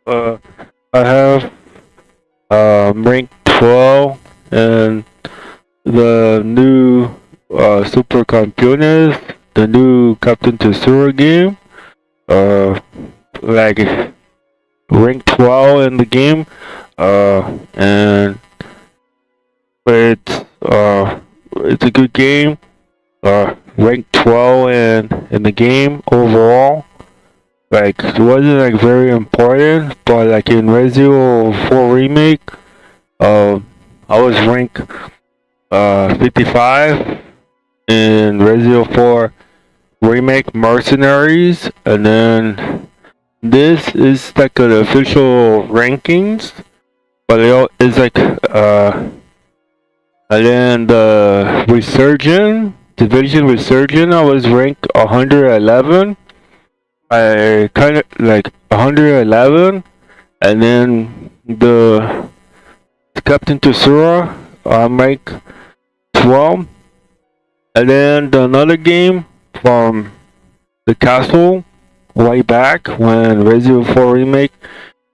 Uh, I have rank 12 and the new Super Campeones, the new Captain Tesoro game. Uh, like rank 12 in the game. And it's it's a good game. Rank 12 in the game overall. Like it wasn't like very important, but like in Resident Evil 4 remake, I was rank 55 in Resident Evil 4 remake Mercenaries, and then this is like an official rankings, but it's like and then the Resurgent Division Resurgent, I was ranked 111. I kind of like 111, and then the Captain Tsura, I'm like 12, and then another game from the castle way back when Resident Evil 4 remake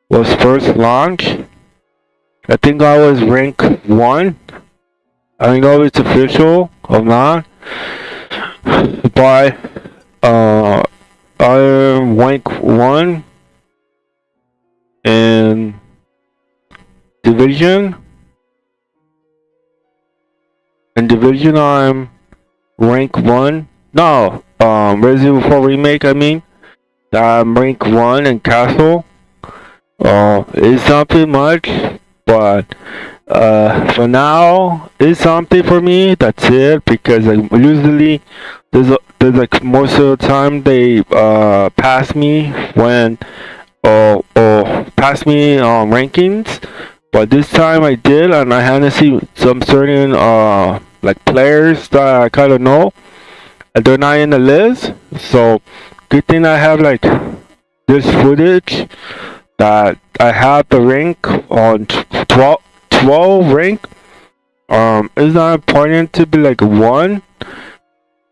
was first launched. I think I was rank 1. I don't know if it's official or not, but I'm rank 1 in Division. In Division, I'm rank 1. No, Resident Evil 4 remake. I mean, I'm rank 1 in Castle. It's something much, but for now, it's something for me. That's it, because like, usually there's like most of the time they pass me when or pass me on rankings. But this time I did, and I had to see some certain like players that I kind of know, and they're not in the list. So good thing I have like this footage that I have the rank on 12 rank. It's not important to be like 1,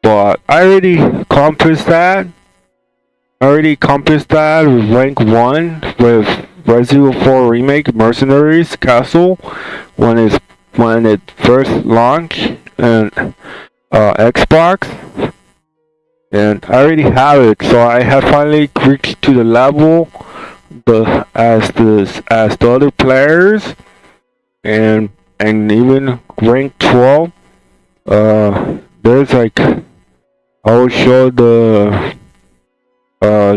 but I already accomplished that. I already accomplished that with rank 1 with Resident Evil 4 Remake Mercenaries Castle when it first launched and Xbox, and I already have it. So I have finally reached to the level as the other players, and even rank 12. There's like I will show the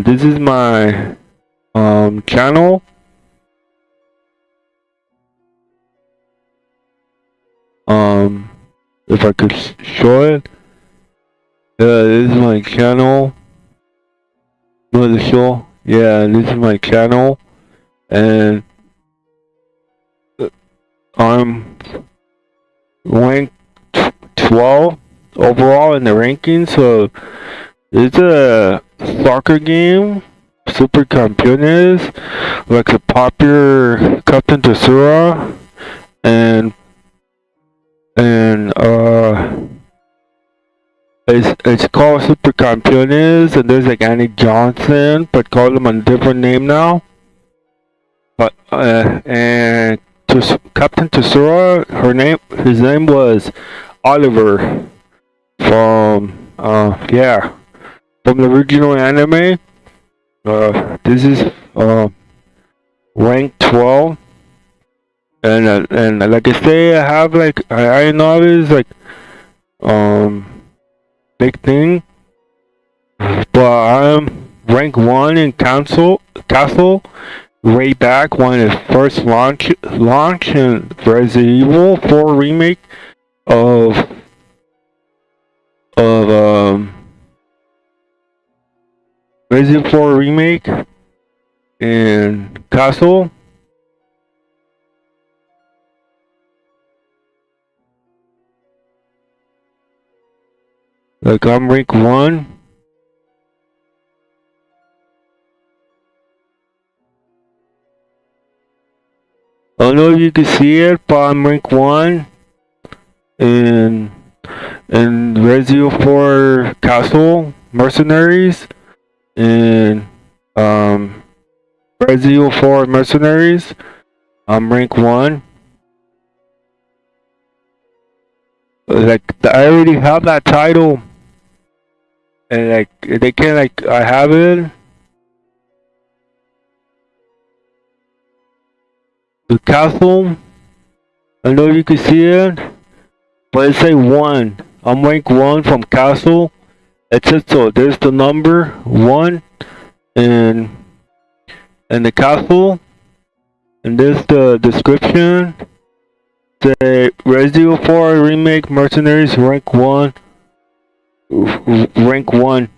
this is my channel. If I could show it. This is my channel. No, the show. Yeah, this is my channel, and I'm ranked 12 overall in the rankings. So it's a soccer game. Super Campeones, like a popular Captain Tesura, and it's called Super Campeones, and there's like Annie Johnson, but call him a different name now. But and Captain Tesura, his name was Oliver from from the original anime. This is rank 12, and like I say, I have like I know it's like big thing, but I'm rank 1 in castle way back when it first launched in Resident Evil 4 remake of Resident 4 remake in castle. Like I'm rank 1. I don't know if you can see it, but I'm rank 1 in Resident 4 Castle Mercenaries, and Resident Evil 4 Mercenaries. I'm rank 1. Like, I already have that title. And like, they can like, I have it. The castle. I know you can see it. But it say 1. I'm rank 1 from castle. It says so. There's the number 1. And the castle. And there's the description. Say Resident Evil 4 Remake Mercenaries rank 1. Rank 1.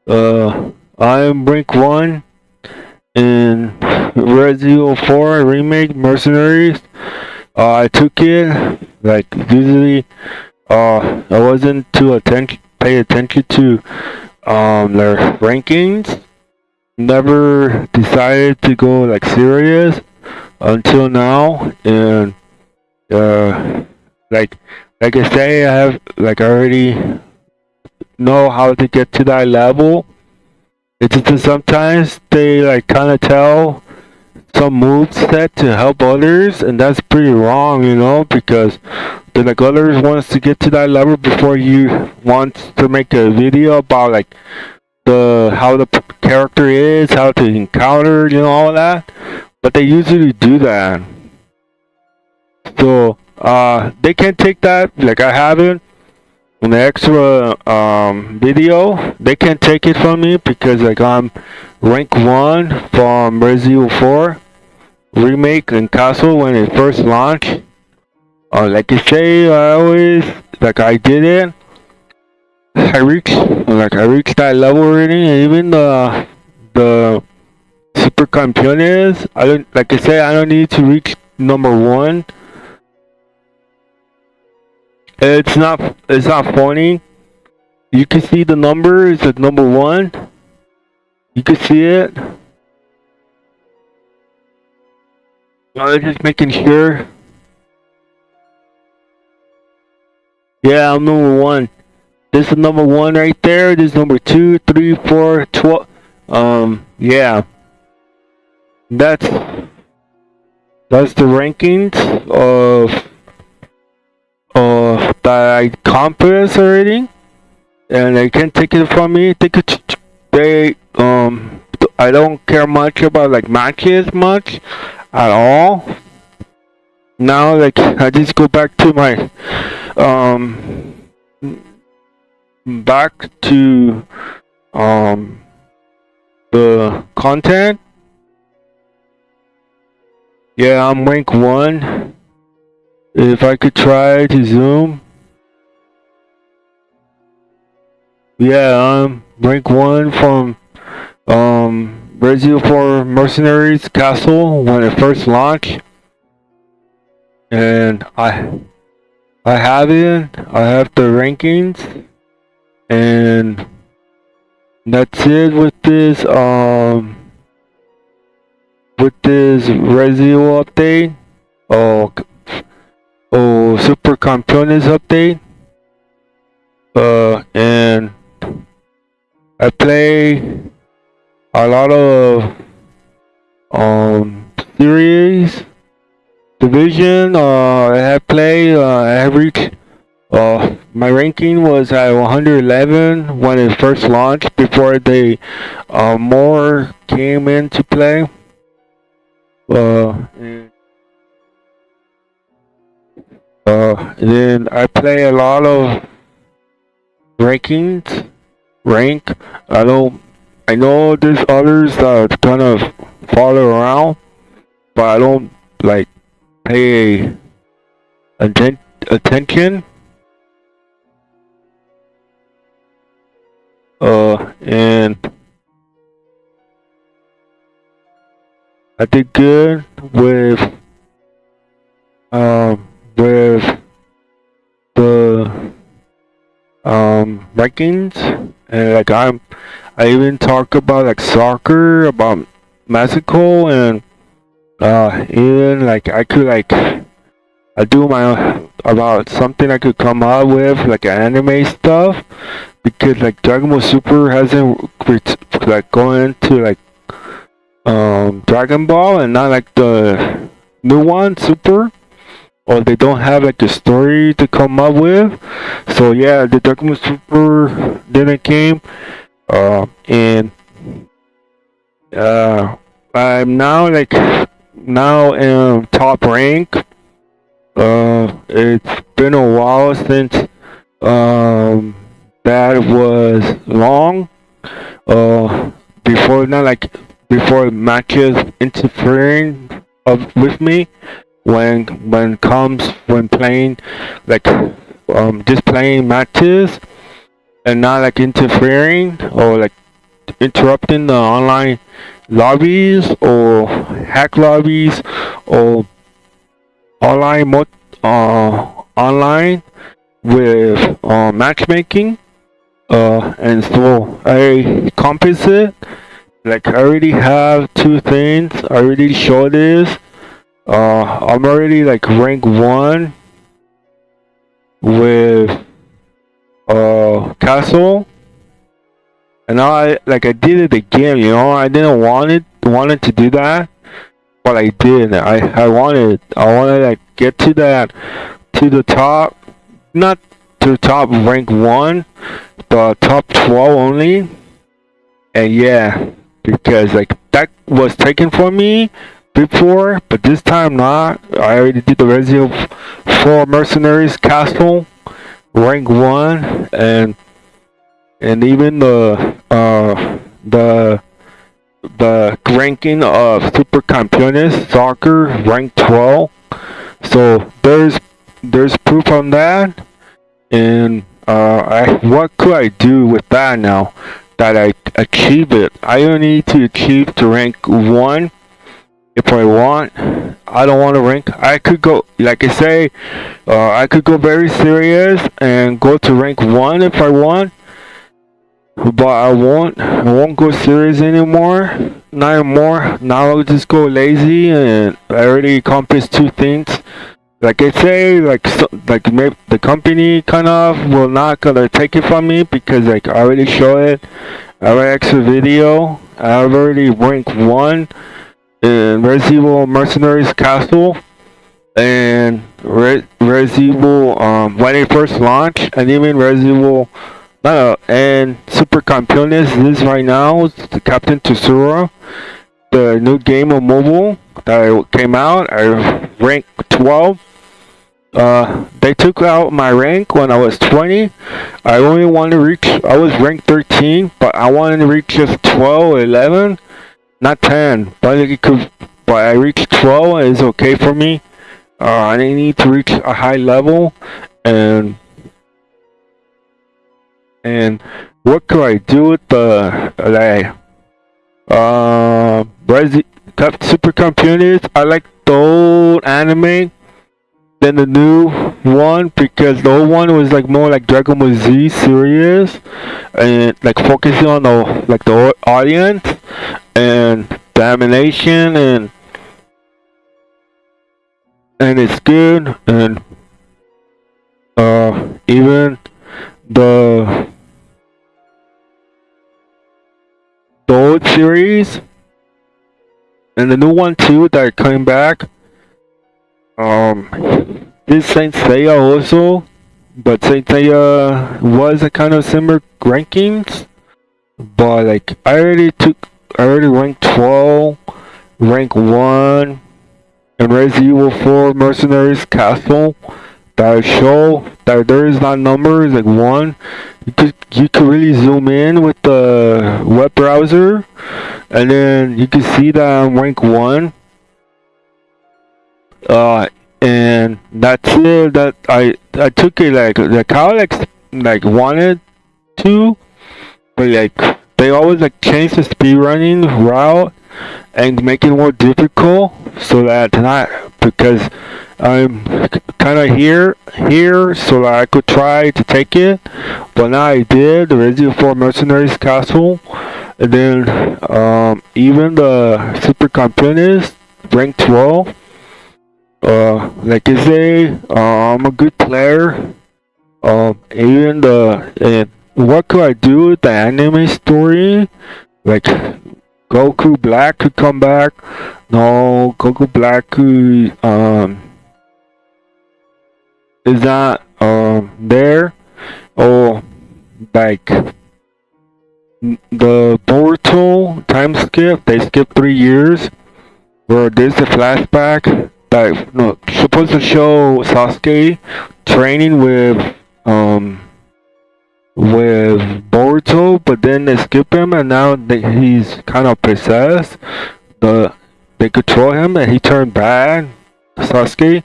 I'm rank 1 in Resident Evil 4 Remake Mercenaries. I took it like usually. I wasn't too pay attention to their rankings. Never decided to go like serious until now, and like I say, I have like I already know how to get to that level. It's just that sometimes they like kind of tell some moves set to help others, and that's pretty wrong, you know, because then like others wants to get to that level before you want to make a video about like how the character is, how to encounter, you know, all that. But they usually do that. So they can take that, like I have it, an extra video. They can take it from me because like I'm rank 1 from Resident Evil 4 Remake and Castle when it first launched. Like I say, I always like I did it. I reached that level already, and even the Super Campeones. I don't, like I say, I don't need to reach number 1. It's not funny. You can see the numbers at number 1. You can see it. I'm just making sure. Yeah, I'm number 1. This is number 1 right there. This is number 2, 3, 4, 12. Yeah. That's the rankings of that I compass already, and they can take it from me. I don't care much about like matches much at all. Now like I just go back to my back to the content. Yeah, I'm rank 1. If I could try to zoom. Yeah, I'm rank 1 from Resident Evil 4 Mercenaries Castle when it first launched. And I have it. I have the rankings. And that's it with this Resident Evil update. Super Campeones update. And I play a lot of series division. I have played. I have reached. My ranking was at 111 when it first launched. Before they more came into play. Then I play a lot of rank. I know there's others that kind of follow around, but I don't like pay attention. And I did good with the rankings, and like I even talk about like soccer, about Mexico, and even like I could like I do my about something I could come up with like anime stuff, because like Dragon Ball Super hasn't like going into like Dragon Ball and not like the new one, Super, or they don't have like a story to come up with. So yeah, the Dragon Ball Super didn't came, and uh, I'm now like now in top rank. It's been a while since um that was long. Uh, before not like before matches interfering with me when comes when playing like just playing matches and not like interfering or like interrupting the online lobbies or hack lobbies or online online with matchmaking. And so I compensate. Like I already have two things. I already showed this. I'm already like rank one with castle, and now I did it again. You know, I didn't wanted to do that, but I did. I wanted to like get to that to the top, not to the top rank one, the top 12 only. And yeah, because like that was taken from me before, but this time not. I already did the Resident 4 Mercenaries Castle rank one, and even the ranking of Super Campeones Soccer rank 12. So there's proof on that, and what could I do with that now that I achieve it? I don't need to achieve to rank one if I want. I don't want to rank. I could go, like I say, I could go very serious and go to rank one if I want, but I won't. I won't go serious anymore. Not anymore. Now I'll just go lazy, and I already accomplished two things. Like I say, like maybe the company kind of will not gonna take it from me because like I already showed it. I already extra video. I've already ranked one in Resident Evil Mercenaries Castle and Resident Evil when it first launched, and even Resident Evil and Super Campeones is right now the Captain Tsubasa, the new game on mobile that came out. I ranked 12. They took out my rank when I was 20. I only wanted to reach, I was ranked 13, but I wanted to reach just 12 or 11, not 10. But I reached 12 and it's okay for me. I didn't need to reach a high level, and what could I do with the like Super Computers? I like the old anime than the new one because the old one was like more like Dragon Ball Z serious and like focusing on the audience and the animation and it's good, and even the old series and the new one too that are coming back. This Saint Seiya also, but Saint Seiya was a kind of similar rankings, but like I already ranked 12, rank 1, and Resident Evil 4 Mercenaries Castle. That show that there is not numbers like 1. You could really zoom in with the web browser, and then you can see that I'm rank 1. And that's it. That I took it like how like wanted to, but like they always like change the speedrunning route and make it more difficult so that not because I'm kind of here so that I could try to take it, but now I did the Resident Evil 4 Mercenaries Castle, and then even the Super Campeones ranked 12. Like I say, I'm a good player. Even what could I do with the anime story? Like Goku Black could come back. No, Goku Black could is not there. Oh, like the Boruto time skip. They skipped 3 years. Where there's a flashback that no supposed to show Sasuke training with Boruto, but then they skip him, and now he's kind of possessed. They control him, and he turned bad. Sasuke,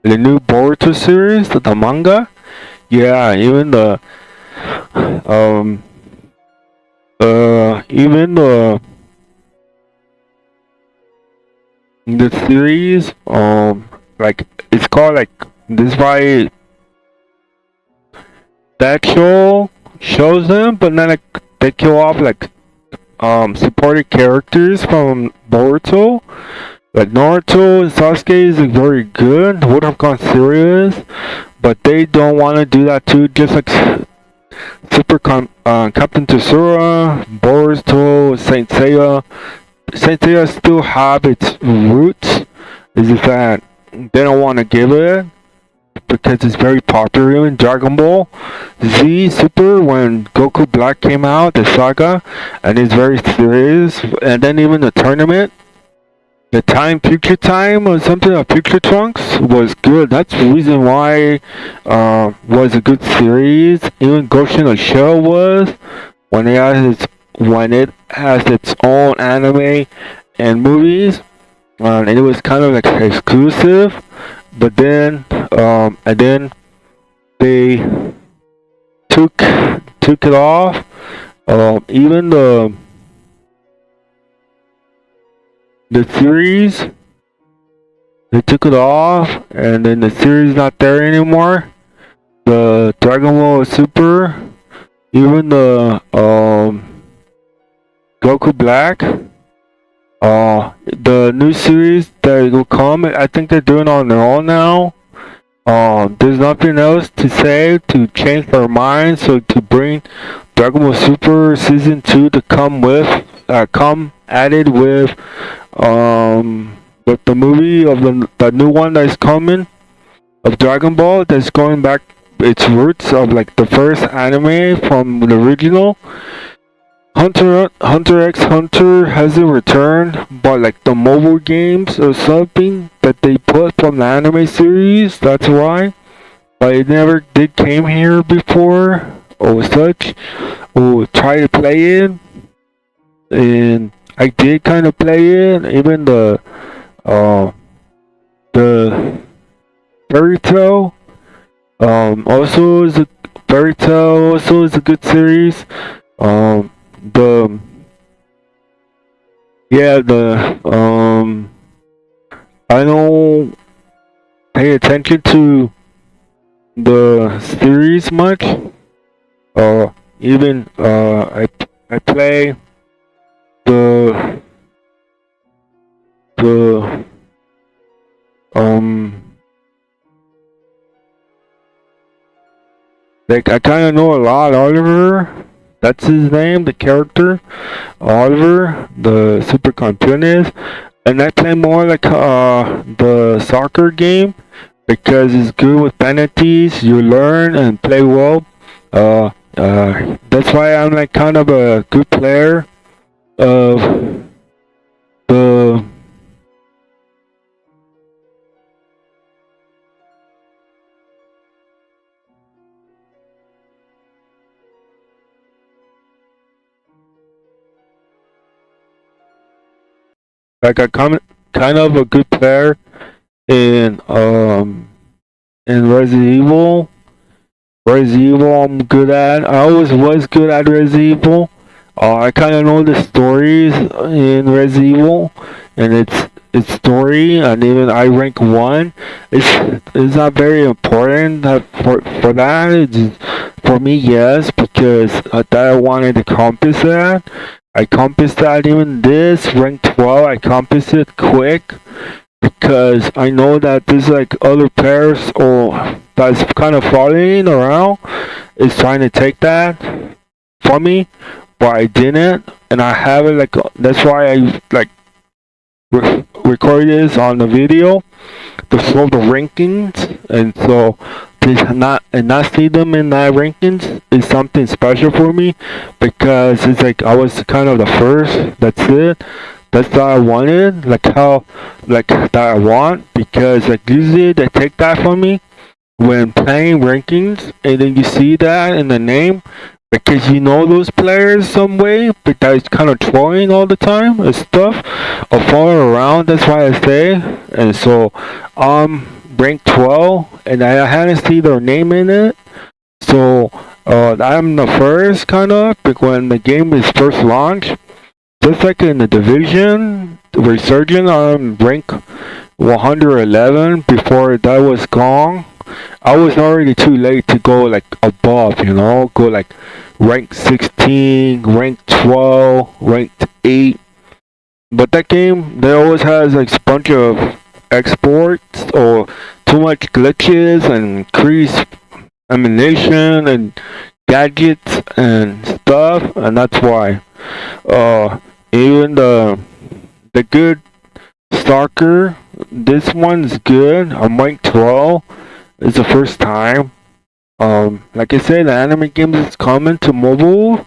the new Boruto series, the manga, yeah, um even the series, like it's called like this why that show shows them, but then like they kill off like supported characters from Boruto. Like Naruto and Sasuke is like, very good, would have gone serious, but they don't want to do that too. Just like Captain Tsura, Boruto, Saint Seiya. Saint Seiya still have its roots. Is just that they don't want to give it because it's very popular in Dragon Ball Z Super when Goku Black came out, the saga, and it's very serious. And then even the tournament, the Future Time or something of Future Trunks was good. That's the reason why was a good series. Even Ghost in the Shell was when it has its own anime and movies, and it was kind of like exclusive. But then and then they took it off. Even the series, they took it off, and then the series not there anymore. The Dragon Ball Super, even the Goku Black, the new series that will come, I think they're doing on their own now. There's nothing else to say to change their minds, so to bring Dragon Ball Super Season 2 to come added with the movie of the new one that's coming of Dragon Ball, that's going back its roots of like the first anime from the original. Hunter x Hunter hasn't returned, but like the mobile games or something that they put from the anime series, that's why. But it never did came here before or such, or try to play it, and I did kind of play it. Even the Fairy Tail, also is a Fairy Tail also is a good series. The yeah the I don't pay attention to the series much. Even I play the like I kind of know a lot. Oliver, that's his name, the character. Oliver, the super cartoonist, and I play more like the soccer game because it's good with penalties. You learn and play well. That's why I'm like kind of a good player of the like I kind of a good player in Resident Evil. Resident Evil I'm good at. I always was good at Resident Evil. I kind of know the stories in Resident Evil and its story, and even I rank 1. It's not very important that for that. For me, yes, because that I wanted to compass that. I compassed that. Even this rank 12, I compassed it quick because I know that there's like other players or that's kind of following around is trying to take that from me. but I didn't, and I have it like that's why I like record this on the video to show the rankings, and so to not see them in that rankings is something special for me because it's like I was kind of the first. That's it. That's what I wanted, like how like that I want because like usually they take that from me when playing rankings, and then you see that in the name because you know those players some way, but that is kind of trolling all the time and stuff or following around. That's why I say, and so ranked 12, and I hadn't seen their name in it, so I'm the first kind of when the game is first launched. Just like in the division, resurgent on rank 111 before that was gone. I was already too late to go like above, go like rank 16, rank 12, ranked 8. But that game, they always has like a bunch of exports or too much glitches and increased ammunition and gadgets and stuff, and that's why. Even the good stalker, this one's good. I'm ranked 12. It's the first time. Like I said, the anime games is coming to mobile,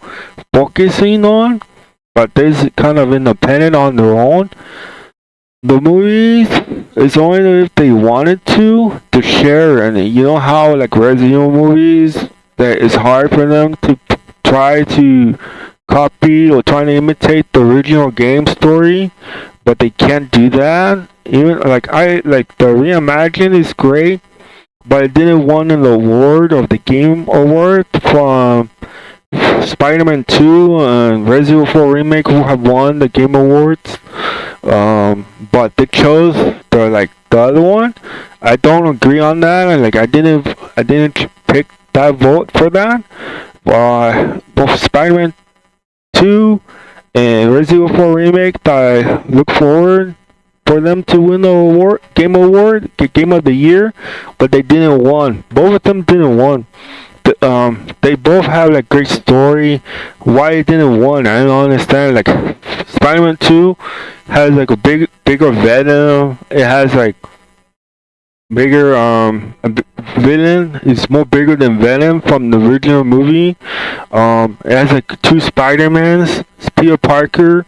focusing on, but they're kind of independent on their own. The movies is only if they wanted to share, and you know how like Resident Evil movies, that it's hard for them to try to copy or try to imitate the original game story, but they can't do that. Even like the reimagine is great, but it didn't win an award of the game award from Spider-Man 2 and Resident Evil 4 Remake, who have won the game awards. But they chose the other one. I don't agree on that, and like I didn't pick that vote for that. Both Spider-Man 2 and Resident Evil 4 Remake, I look forward for them to win the game of the year, but they didn't won. Both of them didn't won. They both have like great story. Why it didn't won, I don't understand. Like Spider-Man 2 has like a bigger Venom. It has like bigger villain. It's more bigger than Venom from the original movie. It has like two Spider-Mans. Peter Parker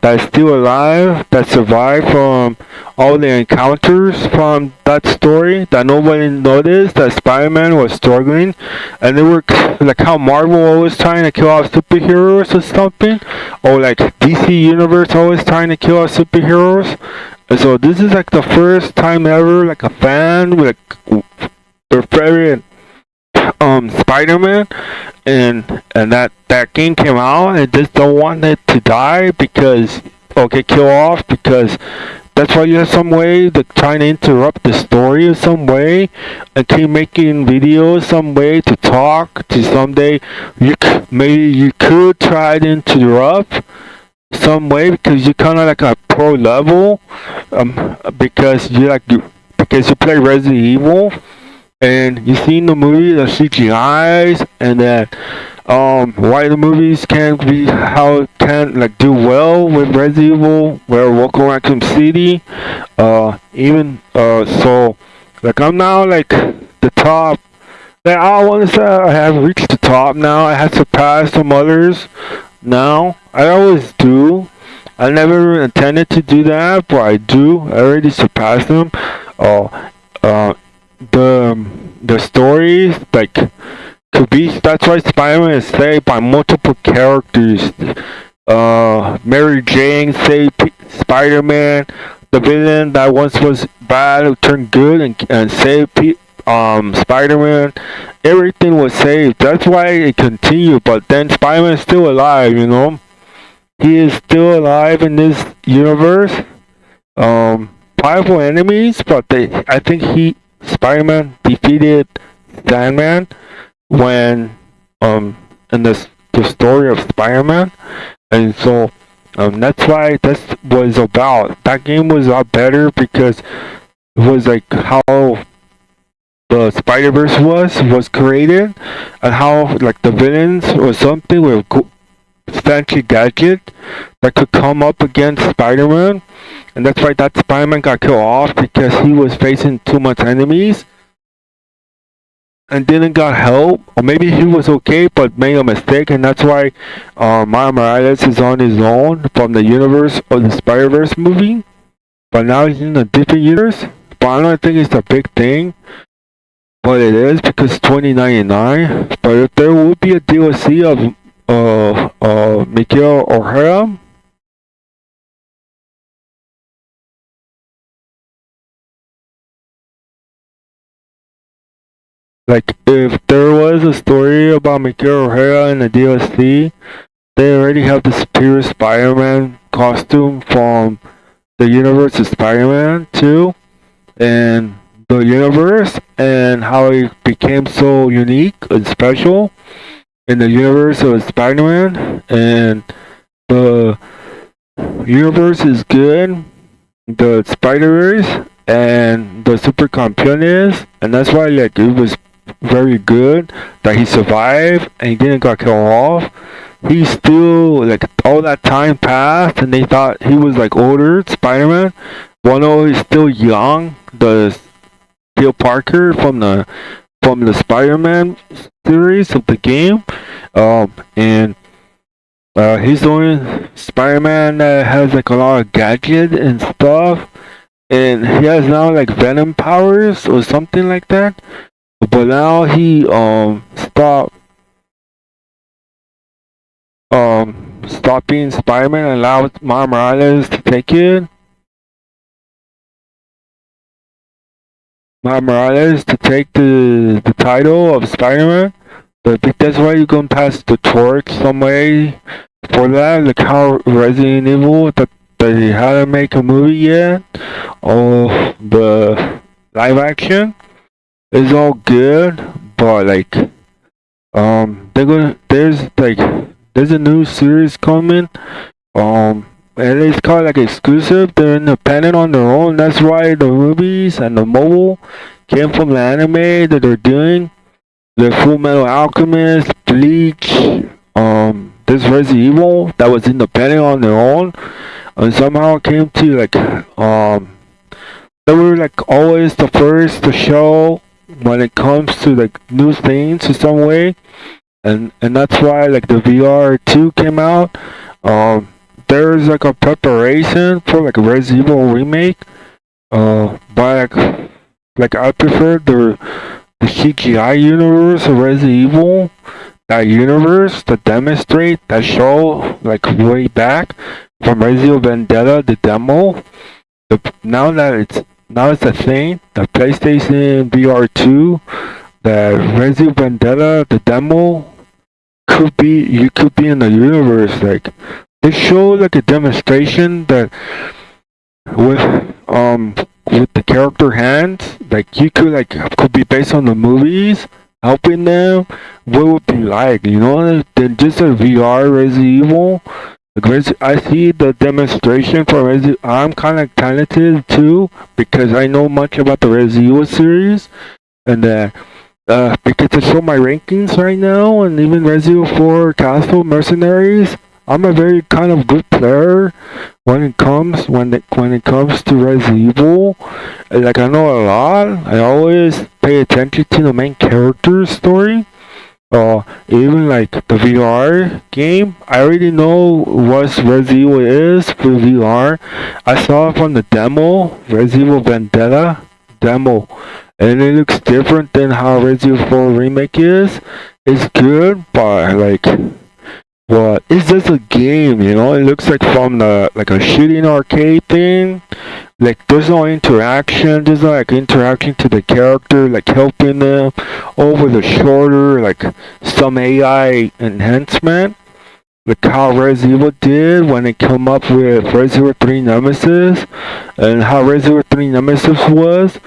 that's still alive, that survived from all the encounters from that story that nobody noticed that Spider-Man was struggling, and they were like how Marvel always trying to kill off superheroes or something, or like DC Universe always trying to kill off superheroes. And so this is like the first time ever like a fan with their favorite Spider-Man, and that game came out and just don't want it to die because or get killed off, because that's why you have some way to trying to interrupt the story in some way and keep making videos some way to talk to someday maybe you could try to interrupt some way because you're kind of like a pro level, because because you play Resident Evil and you seen the movie, the CGIs, and then why the movies can't like do well with Resident Evil, where Welcome Raccoon City, so like I'm now like the top. Like, I want to say I have reached the top now. I have surpassed some others now. I always do. I never intended to do that, but I do. I already surpassed them. The stories like could be. That's why Spider-Man is saved by multiple characters. Mary Jane saved Spider-Man. The villain that once was bad turned good and saved Spider-Man. Everything was saved. That's why it continued. But then Spider-Man is still alive. He is still alive in this universe. Powerful enemies, but I think Spider-Man defeated Sandman when in the story of Spider-Man, and so that's why that's what it's about. That game was a lot better because it was like how the Spider-Verse was created, and how like the villains or something were fancy gadget that could come up against Spider-Man, and that's why that Spider-Man got killed off because he was facing too much enemies and didn't got help, or maybe he was okay but made a mistake, and that's why Miles Morales is on his own from the universe of the Spider-Verse movie. But now he's in a different universe. But I don't think it's a big thing. But it is because it's $20.99. But if there would be a DLC of Miguel O'Hara, like if there was a story about Miguel O'Hara in the DLC, they already have the Superior Spider-Man costume from the universe of Spider-Man 2 and the universe, and how it became so unique and special in the universe of Spider-Man. And the universe is good, the Spider-Verse and the Super Campeones, and that's why like it was very good that he survived and he didn't got killed off. He still, like, all that time passed and they thought he was like older Spider-Man. Well, no, he's still young. The Peter Parker from the Spider-Man series of the game, and he's the only Spider-Man that has like a lot of gadgets and stuff, and he has now like Venom powers or something like that. But now he stopped being Spider-Man and allowed Miles Morales to take it. Miles Morales to take the title of Spider-Man. But I think that's why you're gonna pass the torch some way for that. Like how Resident Evil that they hadn't make a movie yet. Oh, the live action is all good, but like there's a new series coming. And it's called like exclusive. They're independent on their own. That's why the movies and the mobile came from the anime that they're doing. The Full Metal Alchemist, Bleach, this Resident Evil that was independent on their own, and somehow it came to like they were like always the first to show when it comes to like new things in some way, and that's why like the VR2 came out. There's like a preparation for like a Resident Evil remake. But like I prefer the CGI universe of Resident Evil. That universe that demonstrate that show like way back from Resident Evil Vendetta, the demo. Now it's a thing. The PlayStation VR2, the Resident Evil Vendetta, the demo you could be in the universe. Like they show like a demonstration that with the character hands, like you could be based on the movies, helping them. What would be like, you know? Than just a VR Resident Evil. I see the demonstration for Resident. I'm kind of talented too because I know much about the Resident Evil series, and because I show my rankings right now, and even Resident Evil 4 Castle Mercenaries, I'm a very kind of good player when it comes to Resident Evil. Like I know a lot. I always pay attention to the main character's story. Even like the VR game, I already know what Resident Evil is for VR. I saw it from the demo, Resident Evil Vendetta demo, and it looks different than how Resident Evil 4 remake is. It's good, but like, well, it's just a game, you know. It looks like from like a shooting arcade thing. Like there's no interaction. There's no like interaction to the character, like helping them over the shoulder, like some AI enhancement, like how Resident Evil did when it come up with Resident Evil 3 Nemesis, and how Resident Evil 3 Nemesis was.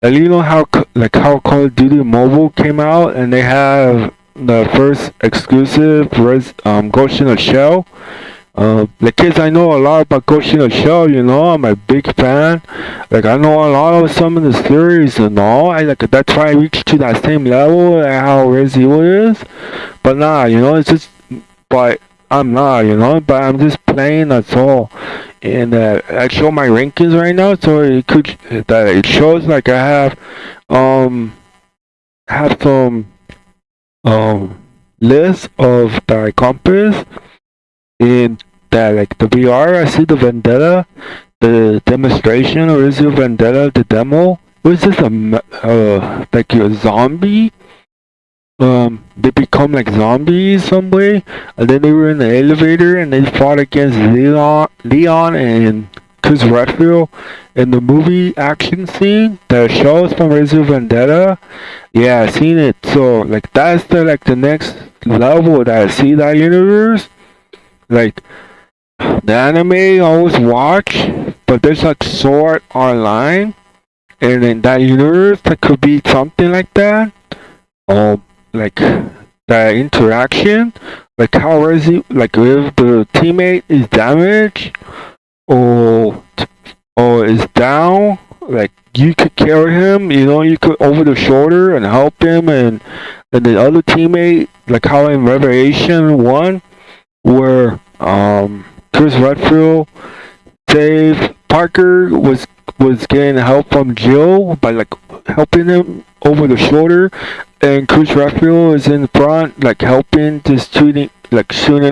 And you know how Call of Duty Mobile came out, and they have the first exclusive Ghost in the Shell. The kids, I know a lot about Ghost in the Shell, you know. I'm a big fan. Like I know a lot of some of the series and all. That's why I reached to that same level like how Resident Evil is. But nah, you know, it's just. But I'm not, but I'm just playing. That's all. And I show my rankings right now, so it shows like um have some list of the compass in that like the VR. I see the Vendetta, the demonstration, or is it Vendetta, the demo? Was this like a zombie? They become like zombies some way, and then they were in the elevator and they fought against Leon and Chris Redfield in the movie action scene that shows from Resident Vendetta. Yeah, I seen it. So like that's the next level that I see that universe. Like the anime I always watch, but there's like Sword Online, and in that universe that could be something like that. Like the interaction, like how is it, like if the teammate is damaged or is down, like you could carry him, you could over the shoulder and help him, and the other teammate, like how in Revelation 1, where Chris Redfield saved Parker was getting help from Jill by like helping him over the shoulder, and Chris Redfield is in front, like helping, just shooting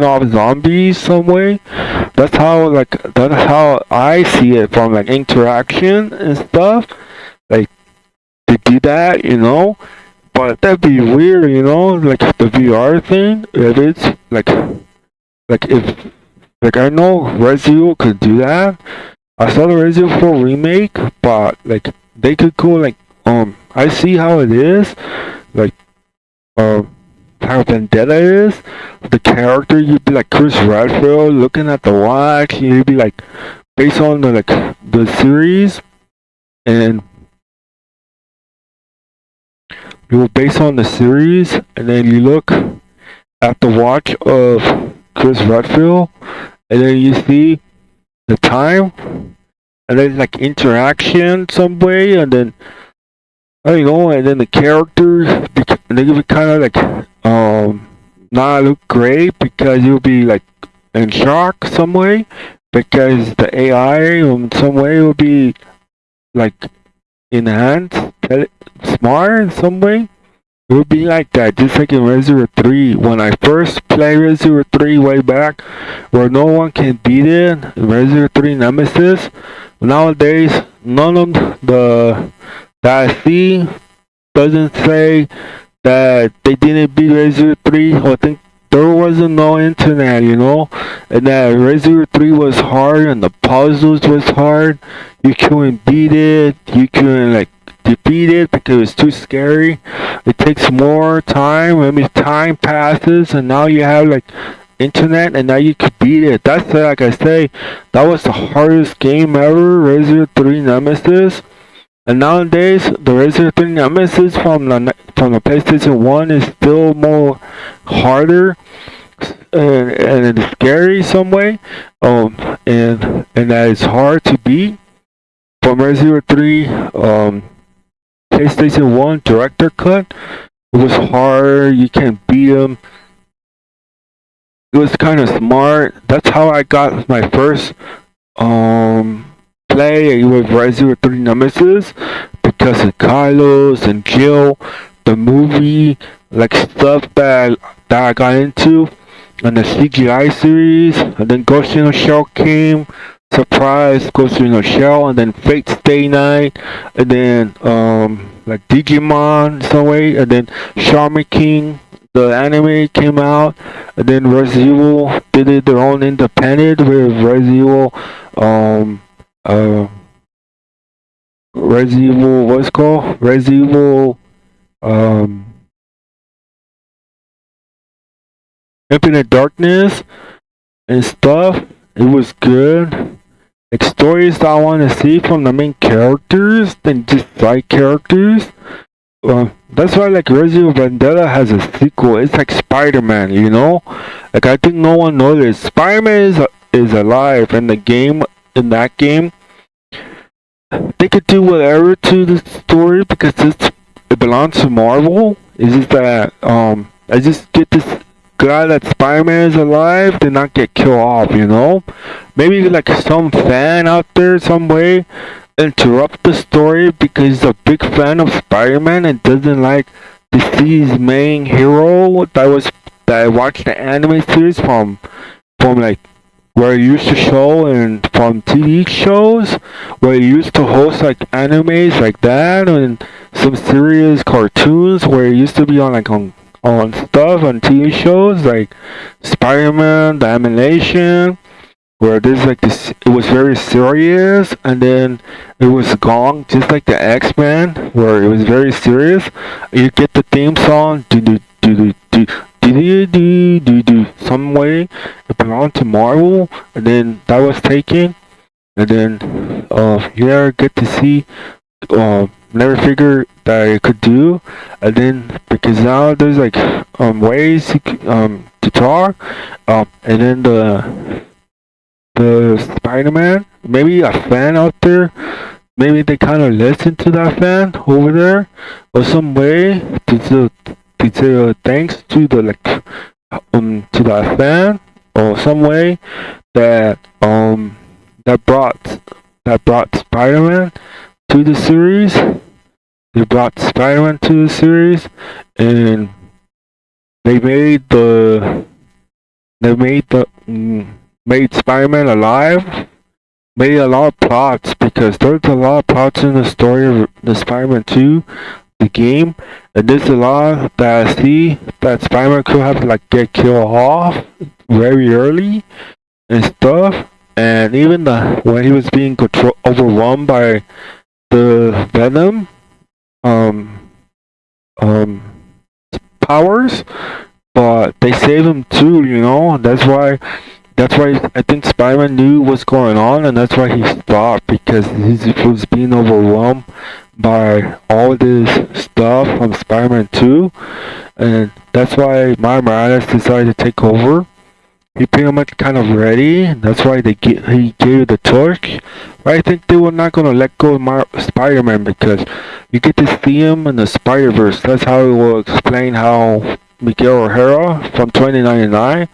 off zombies some way. That's how I see it from like interaction and stuff. Like they do that, but that'd be weird, like the VR thing. If it's if I know Resident Evil could do that. I saw the Resident Evil 4 remake, but like they could go like I see how it is, like how Vendetta is. The character, you'd be like Chris Redfield looking at the watch. You'd be like based on the series, and you were based on the series, and then you look at the watch of Chris Redfield, and then you see the time, and then like interaction some way, and then I don't know, and then the characters they could be kind of like not look great because you'll be like in shock some way because the AI in some way will be like enhanced, smart in some way. It would be like that, just like in Resident Evil 3. When I first played Resident Evil 3 way back, where no one can beat it, Resident Evil 3 Nemesis. Nowadays, none of the that I see doesn't say that they didn't beat Resident Evil 3. I think there wasn't no internet, and that Resident Evil 3 was hard and the puzzles was hard. You couldn't beat it. You couldn't like defeat it because it's too scary. It takes more time. I mean, time passes, and now you have like internet, and now you could beat it. That's like I say, that was the hardest game ever, Resident Evil 3 Nemesis. And nowadays, the Resident Evil 3 Nemesis from the PlayStation 1 is still more harder, and it's scary some way. And that it's hard to beat. From Resident Evil 3, PlayStation 1 Director Cut, it was hard. You can't beat him. It was kind of smart. That's how I got my first play with Resident Evil 3 Nemesis, because of Carlos and Jill, the movie, like stuff that I got into, and the CGI series, and then Ghost in the Shell came. Surprise, Ghost in the Shell, and then Fate Stay Night, and then like Digimon some way, and then Shaman King, the anime came out, and then Resident Evil did it their own independent with Resident Evil, what's it called? Resident Evil Infinite Darkness and stuff. It was good. Like stories that I want to see from the main characters than just side characters. That's why like Resident Evil Vendetta has a sequel. It's like Spider-Man, Like I think no one knows this. Spider-Man is alive in the game. In that game, they could do whatever to the story because it belongs to Marvel. It's just that I just get this glad that Spider-Man is alive did not get killed off, you know? Maybe like some fan out there some way interrupt the story because he's a big fan of Spider-Man and doesn't like to see his main hero that watched the anime series from like where he used to show and from TV shows where he used to host like animes like that and some serious cartoons where he used to be on stuff on TV shows like Spider-Man, the animation, where there's like this. It was very serious, and then it was gone, just like the X-Men, where it was very serious. You get the theme song, do do do do do do some way. It belonged to Marvel, and then that was taken, and then yeah, get to see never figured that I could do, and then because now there's like ways to talk, and then the Spider-Man, maybe a fan out there, maybe they kind of listen to that fan over there, or some way to say thanks to the to that fan, or some way that that brought that brought Spider-Man to the series. They brought Spider-Man to the series, and they made they made Spider-Man alive. Made a lot of plots because there's a lot of plots in the story of the Spider-Man 2, the game, and there's a lot that I see that Spider-Man could have like get killed off very early and stuff, and even when he was being overwhelmed by the Venom um um powers, but they saved him too, you know. That's why I think Spider-Man knew what's going on, and that's why he stopped because he was being overwhelmed by all this stuff from Spider-Man 2, and that's why Miles Morales decided to take over. He pretty much kind of ready. That's why he gave the torch. But I think they were not gonna let go of Spider-Man because you get to see him in the Spider-Verse. That's how it will explain how Miguel O'Hara from 2099,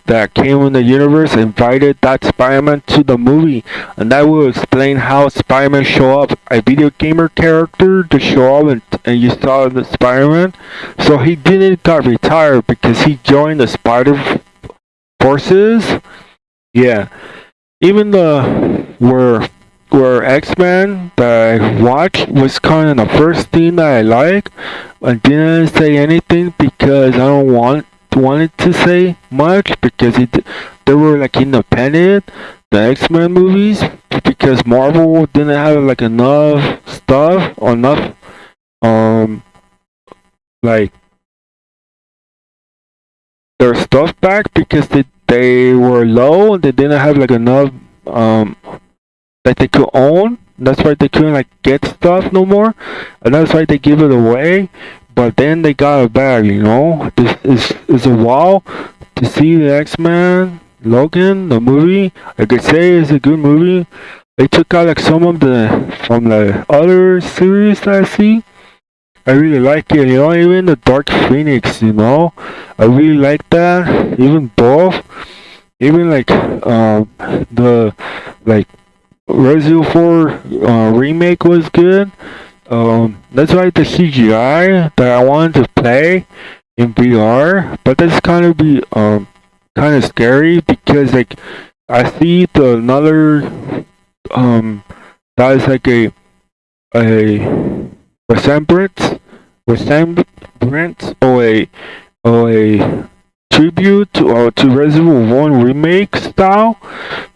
that came in the universe, invited that Spider-Man to the movie, and that will explain how Spider-Man show up, a video gamer character to show up, and you saw the Spider-Man. So he didn't got retired because he joined the Spider Forces. Yeah, even the where X-Men that I watched was kind of the first thing that I like. I didn't say anything because I don't wanted to say much because they were like independent, the X-Men movies, because Marvel didn't have like enough stuff or enough like their stuff back because they were low and they didn't have like enough that they could own. That's why they couldn't like get stuff no more, and that's why they give it away. But then they got it back, you know. This is a wow to see the X-Men Logan, the movie. I could say it's a good movie. They took out like some of the from the other series that I see. I really like it, you know, even the Dark Phoenix, you know. I really like that. Even both. Even like the like Resident Evil 4 remake was good. That's why the CGI that I wanted to play in VR, but that's kind of be kind of scary because like I see the another that is like a resemblance or a tribute to Resident Evil 1 remake style,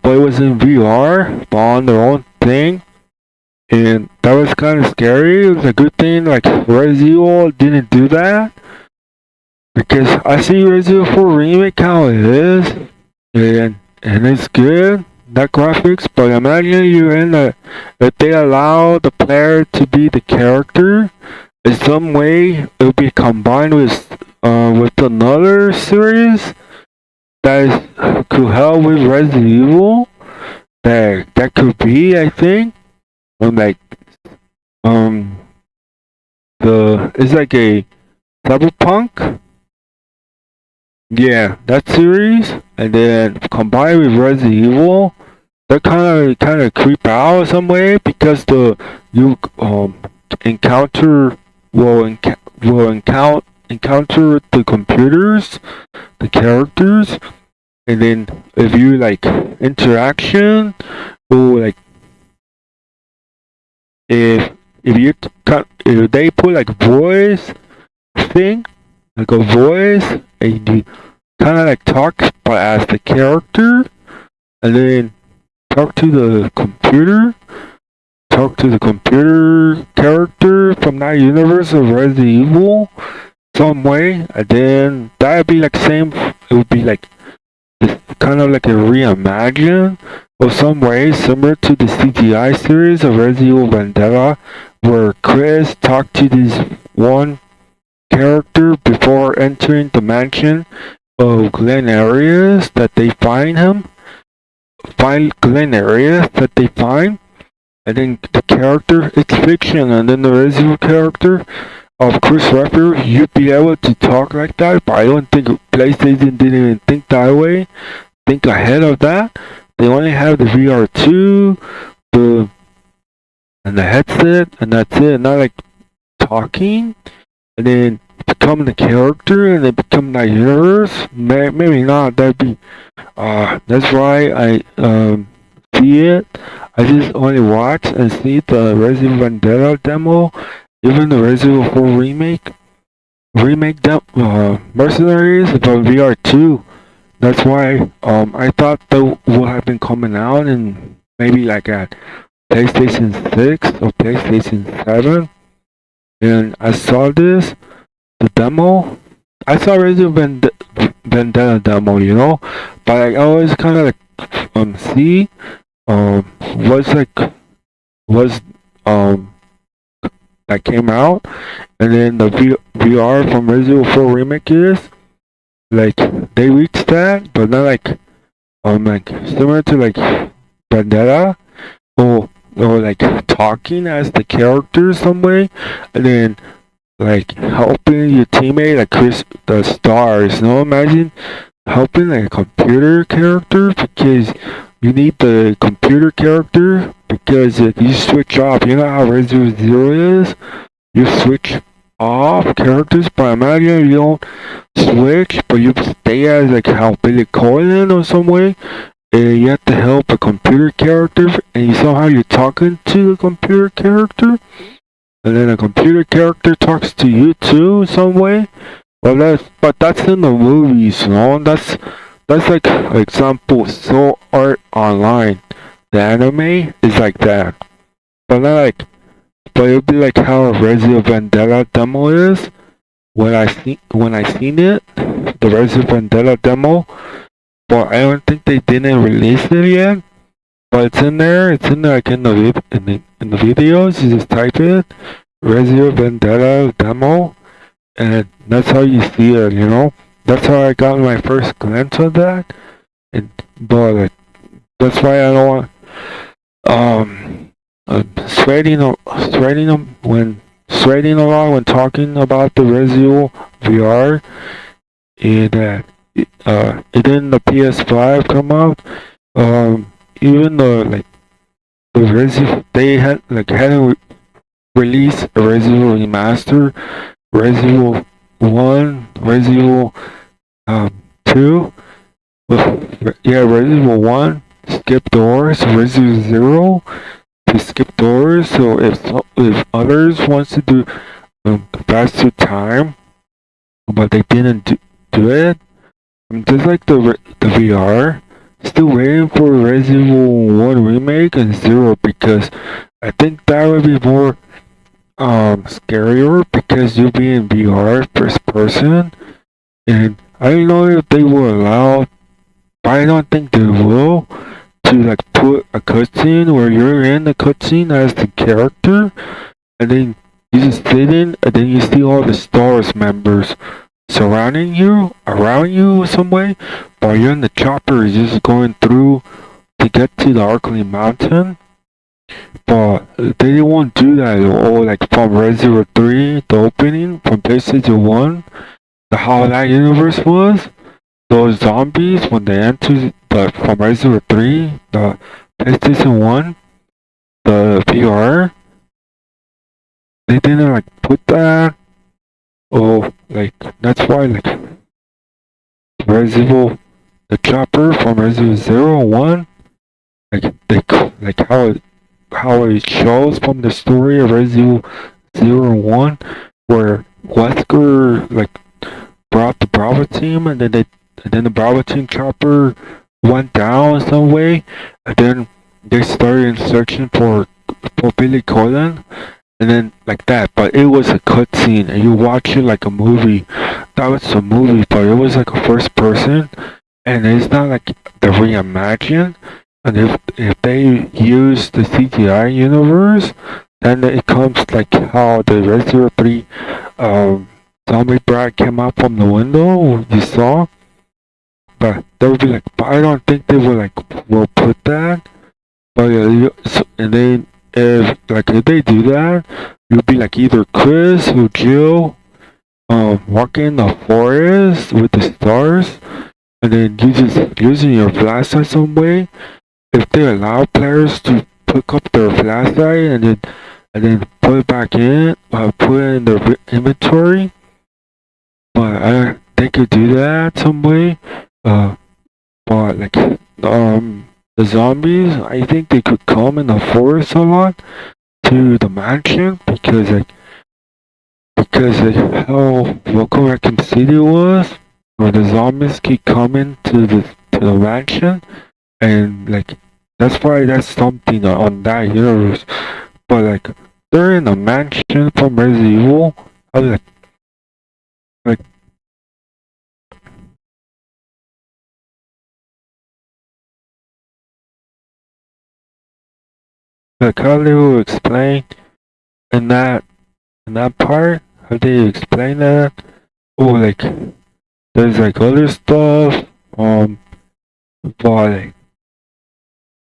but it was in VR, but on their own thing, and that was kind of scary. It was a good thing like Resident Evil didn't do that, because I see Resident Evil 4 remake how it is, and it's good, that graphics, but imagine you're in if they allow the player to be the character, in some way it'll be combined with another series that could help with Resident Evil. That could be, I think, like the it's like a cyberpunk Yeah, that series, and then combined with Resident Evil, that kind of creep out some way because the you encounter will encounter the computers, the characters, and then if you like interaction or like if if they put like voice thing like a voice and you kind of like talk but as the character and then talk to the computer character from that universe of Resident Evil some way, and then that'd be like same. It would be like kind of like a reimagine or some way similar to the CGI series of Resident Evil Vendetta, where Chris talked to this one character before entering the mansion of Glen Arias that they find Glen Arias that they find, and then the character, it's fiction, and then the Resident Evil character of Chris Redfield, you'd be able to talk like that, but I don't think PlayStation didn't even think that way, think ahead of that. They only have the VR2, the and the headset, and that's it. Not like talking, and then become the character, and then become that universe. Maybe not. That'd be. That's why I see it. I just only watch and see the Resident Vendetta demo, even the Resident Evil 4 Mercenaries about VR2. That's why I thought that would have been coming out in maybe like at PlayStation 6 or PlayStation 7. And I saw the demo. I saw Resident Vendetta demo, but I always kind of like see what's like was that came out, and then the VR from Resident Evil 4 Remake is like they reached that, but not like similar to like Vendetta or like talking as the character some way, and then like helping your teammate like Chris the stars. Imagine helping like a computer character because you need the computer character because if you switch off, you know how Resident Evil 0 is? You switch off characters, but imagine you don't switch, but you stay as like how Billy Corgan or some way, and you have to help a computer character, and somehow you're talking to the computer character, and then a computer character talks to you too some way. But that's in the movies, That's like example so art online. The anime is like that. But not like but it'll be like how Resident Vendetta demo is. When I seen it, the Resident Vendetta demo, but I don't think they didn't release it yet. But it's in there. It's in there like in the videos. You just type it, Resident Vendetta demo, and that's how you see it. That's how I got my first glimpse of that. And but like, that's why I don't want sweating a lot when talking about the Resident VR. And it didn't the PS5 come out. Even the Resident they hadn't released a Resident Evil remaster, Resident Evil 1, Resident Evil 2. Yeah, Resident Evil 1 skip doors, Resident Evil 0 to skip doors. So if others wants to do faster time, but they didn't do it, just like the VR, still waiting for Resident Evil 1 remake and 0 because I think that would be more scarier because you'll be in VR first person, and I don't know if they will allow, but I don't think they will, to like put a cutscene where you're in the cutscene as the character, and then you just sit in, and then you see all the stars members surrounding you, around you some way, while you're in the chopper is just going through to get to the Arkley Mountain. But they won't do that, or like from Resident Evil 3, the opening from PlayStation 1, how that universe was. those zombies when they enter the from Resident Evil 3, the PlayStation 1, the VR, they didn't like put that. Oh, like that's why like Resident Evil, the chopper from Resident Evil 0 and 1, like how it shows from the story of Resident Evil 0 and 1, where Wesker like brought the Bravo team, and then the Bravo team chopper went down some way, and then they started searching for Billy Cullen, and then like that. But it was a cutscene, and you watch it like a movie. That was a movie, but it was like a first person, and it's not like the reimagined. And if they use the CGI universe, then it comes like how the Resident Evil 3 zombie bride came out from the window you saw. But they would be like, but I don't think they would like will put that. But and then if they do that, you'll be like either Chris or Jill, walking in the forest with the stars, and then you just using your flashlight some way. If they allow players to pick up their flashlight and then put it back in, put it in their inventory. But they could do that some way. But like the zombies, I think they could come in the forest a lot to the mansion because how local Raccoon City was, where the zombies keep coming to the mansion, and like that's why that's something on that universe. But like they're in a mansion from Resident Evil. I was like how they will explain in that part, how they explain that. Oh, like there's like other stuff. But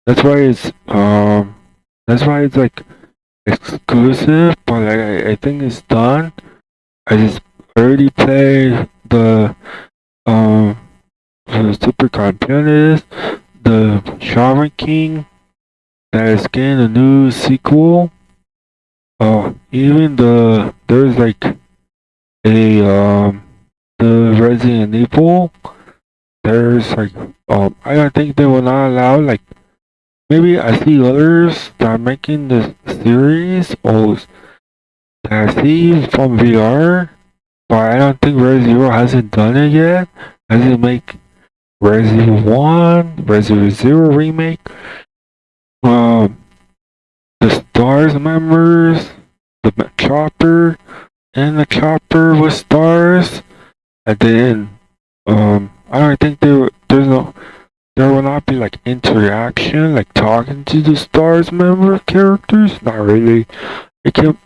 that's why it's like exclusive. But I think it's done. I just already played the Super Campeones, the Shaman King that is getting a new sequel. Even there's like a the Resident Evil. There's like I don't think they will not allow like maybe I see others that are making the series or that I see from VR, but I don't think Resident Evil hasn't done it yet. Hasn't make Resident Evil 1, Resident Evil 0 remake. Um, the Stars members, the Chopper, and the Chopper with stars, and then I don't think there will not be like interaction, like talking to the Stars member characters. Not really. It can.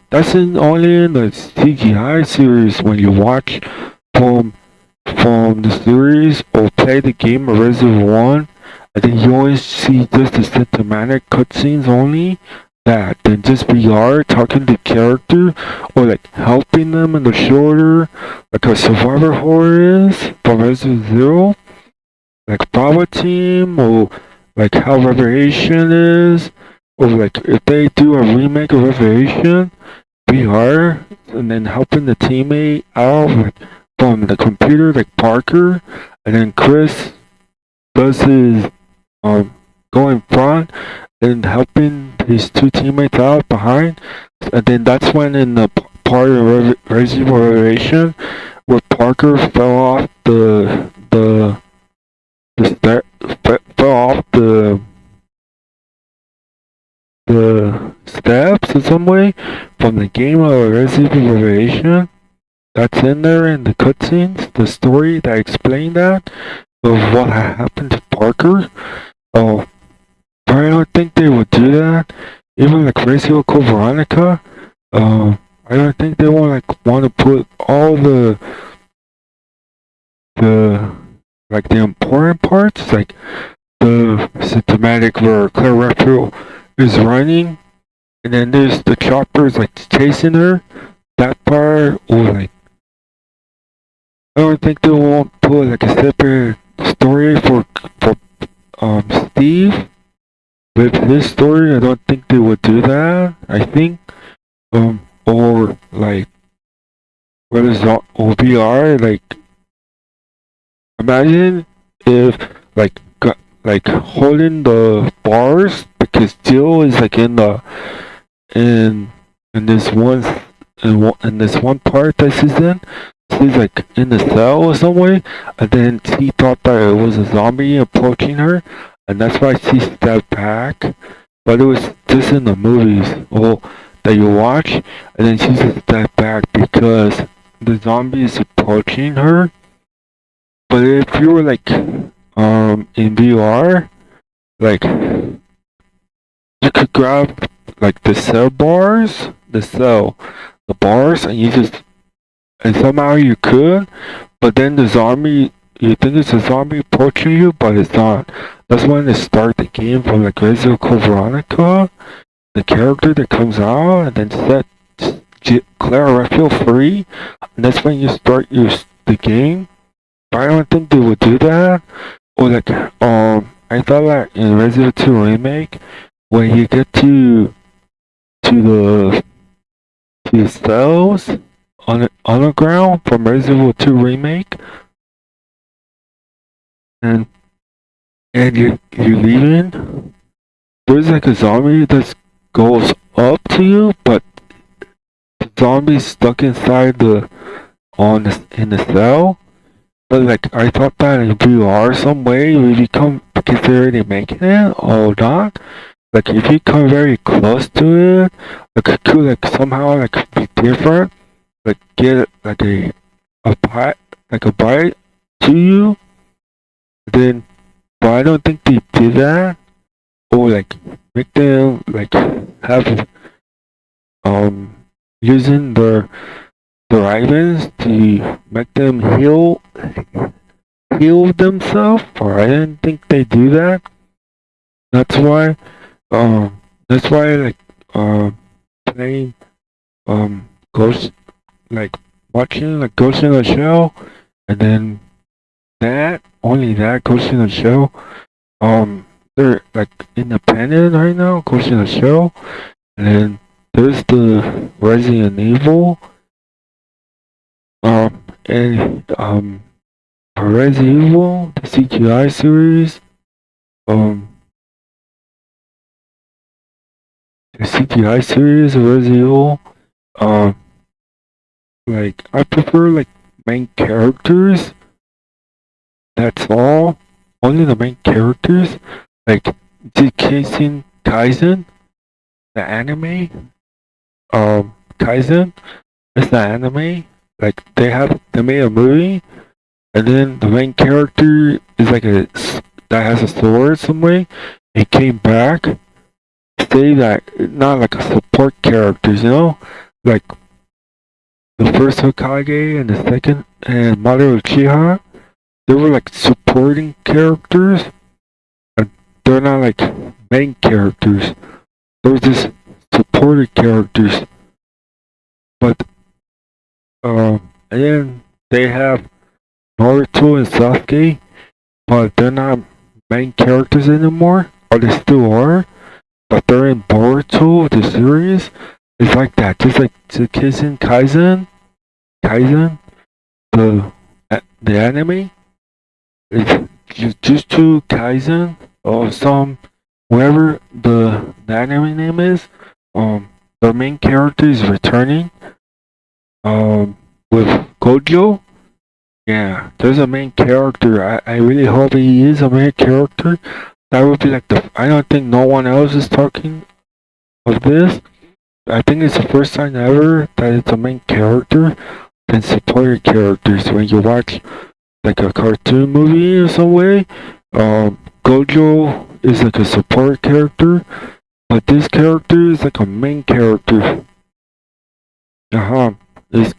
That's only in the CGI series when you watch from from the series or play the game of Resident Evil 1, and then you always see just the cinematic cutscenes only. That then just VR talking to character or like helping them in the shoulder, like a survivor horror is from Resident Evil 0, like Bravo Team or like how Revelation is, or like if they do a remake of Revelation VR and then helping the teammate out like from the computer like Parker, and then Chris does his go in front and helping his two teammates out behind, and then that's when in the part of Resident Evil Revelation where Parker fell off fell off the steps in some way from the game of Resident Evil Revelation. That's in there in the cutscenes, the story that explained that of what happened to Parker. Oh, but I don't think they would do that. Even like Resident Evil Code Veronica. I don't think they want to put all the like the important parts, like the cinematic where Claire Redfield is running, and then there's the choppers like chasing her. That part, or I don't think they won't put like a separate story for Steve. With his story, I don't think they would do that. I think or like what is that OBR? Like imagine if like holding the bars because Jill is like in in this one in this one part that she's in. She's like in the cell or somewhere, and then she thought that it was a zombie approaching her, and that's why she stepped back. But it was just in the movies, well, that you watch, and then she just stepped back because the zombie is approaching her. But if you were like in VR, like you could grab like the bars, and you just and somehow you could, but then the zombie, you think it's a zombie approaching you, but it's not. That's when they start the game from like Resident Evil Veronica, the character that comes out, and then set Clara Redfield free, and that's when you start the game. But I don't think they would do that. Or like, I thought that in Resident Evil 2 Remake, when you get to the to the cells on the ground from Resident Evil 2 Remake, and you're leaving, there's like a zombie that goes up to you, but the zombie's stuck inside in the cell. But like I thought that if you are some way we become because they're already making it or not. Like if you come very close to it, like it could like somehow like be different. Like get like a bite like a bite to you. Then but I don't think they did that. Or like make them like have using their items to make them heal themselves, or I didn't think they do that. That's why that's why like playing Ghost like watching like Ghost in the Shell, and then that only that Ghost in the Shell they're like independent right now, Ghost in the Shell, and then there's the Resident Evil and Resident Evil, the CGI series, um, the CGI series of Resident Evil, um, like I prefer like main characters. That's all. Only the main characters, like Jujutsu Kaisen, the anime. Kaisen is the anime. Like they made a movie, and then the main character is like that has a sword some way. He came back, say that not like a support characters, you know, like the first Hokage and the second and Mother Uchiha. They were like supporting characters, and they're not like main characters. They're just supported characters. But and then they have Naruto and Sasuke, but they're not main characters anymore. Or they still are, but they're in Boruto, the series. It's like that, just like Jujutsu Kaisen, the anime. It's Jujutsu Kaisen or some whatever the anime name is. The main character is returning. With Gojo. Yeah, there's a main character. I really hope he is a main character. That would be like I don't think no one else is talking of this. I think it's the first time ever that it's a main character than supported characters. When you watch like a cartoon movie or some way, Gojo is like a support character, but this character is like a main character. Uh-huh. Is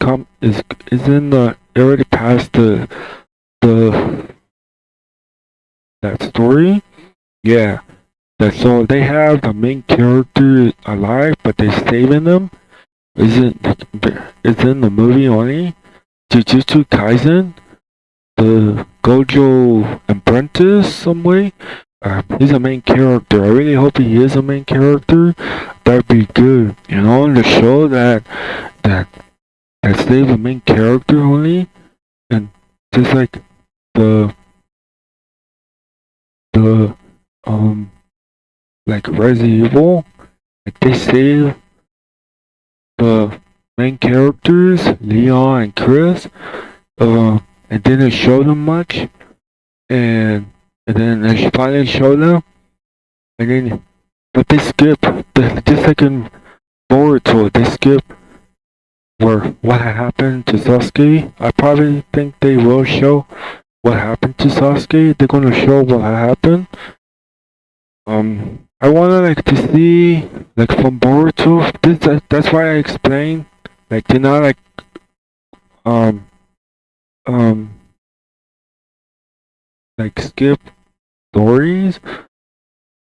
in the already past the that story. Yeah. That so they have the main character alive, but they're saving them. It's in the movie only. Jujutsu Kaisen. the Gojo apprentice some way. He's a main character. I really hope he is a main character. That'd be good. You know, in the show that save a main character only, and just like the the like Resident Evil, like they save the main characters, Leon and Chris, and didn't show them much, and then I finally showed them, and then but they skip just like in Boruto, they skip where what happened to Sasuke. I probably think they will show what happened to Sasuke. They're gonna show what happened. I wanna like to see like from Boruto. That's why I explained like they're not like um um like skip stories,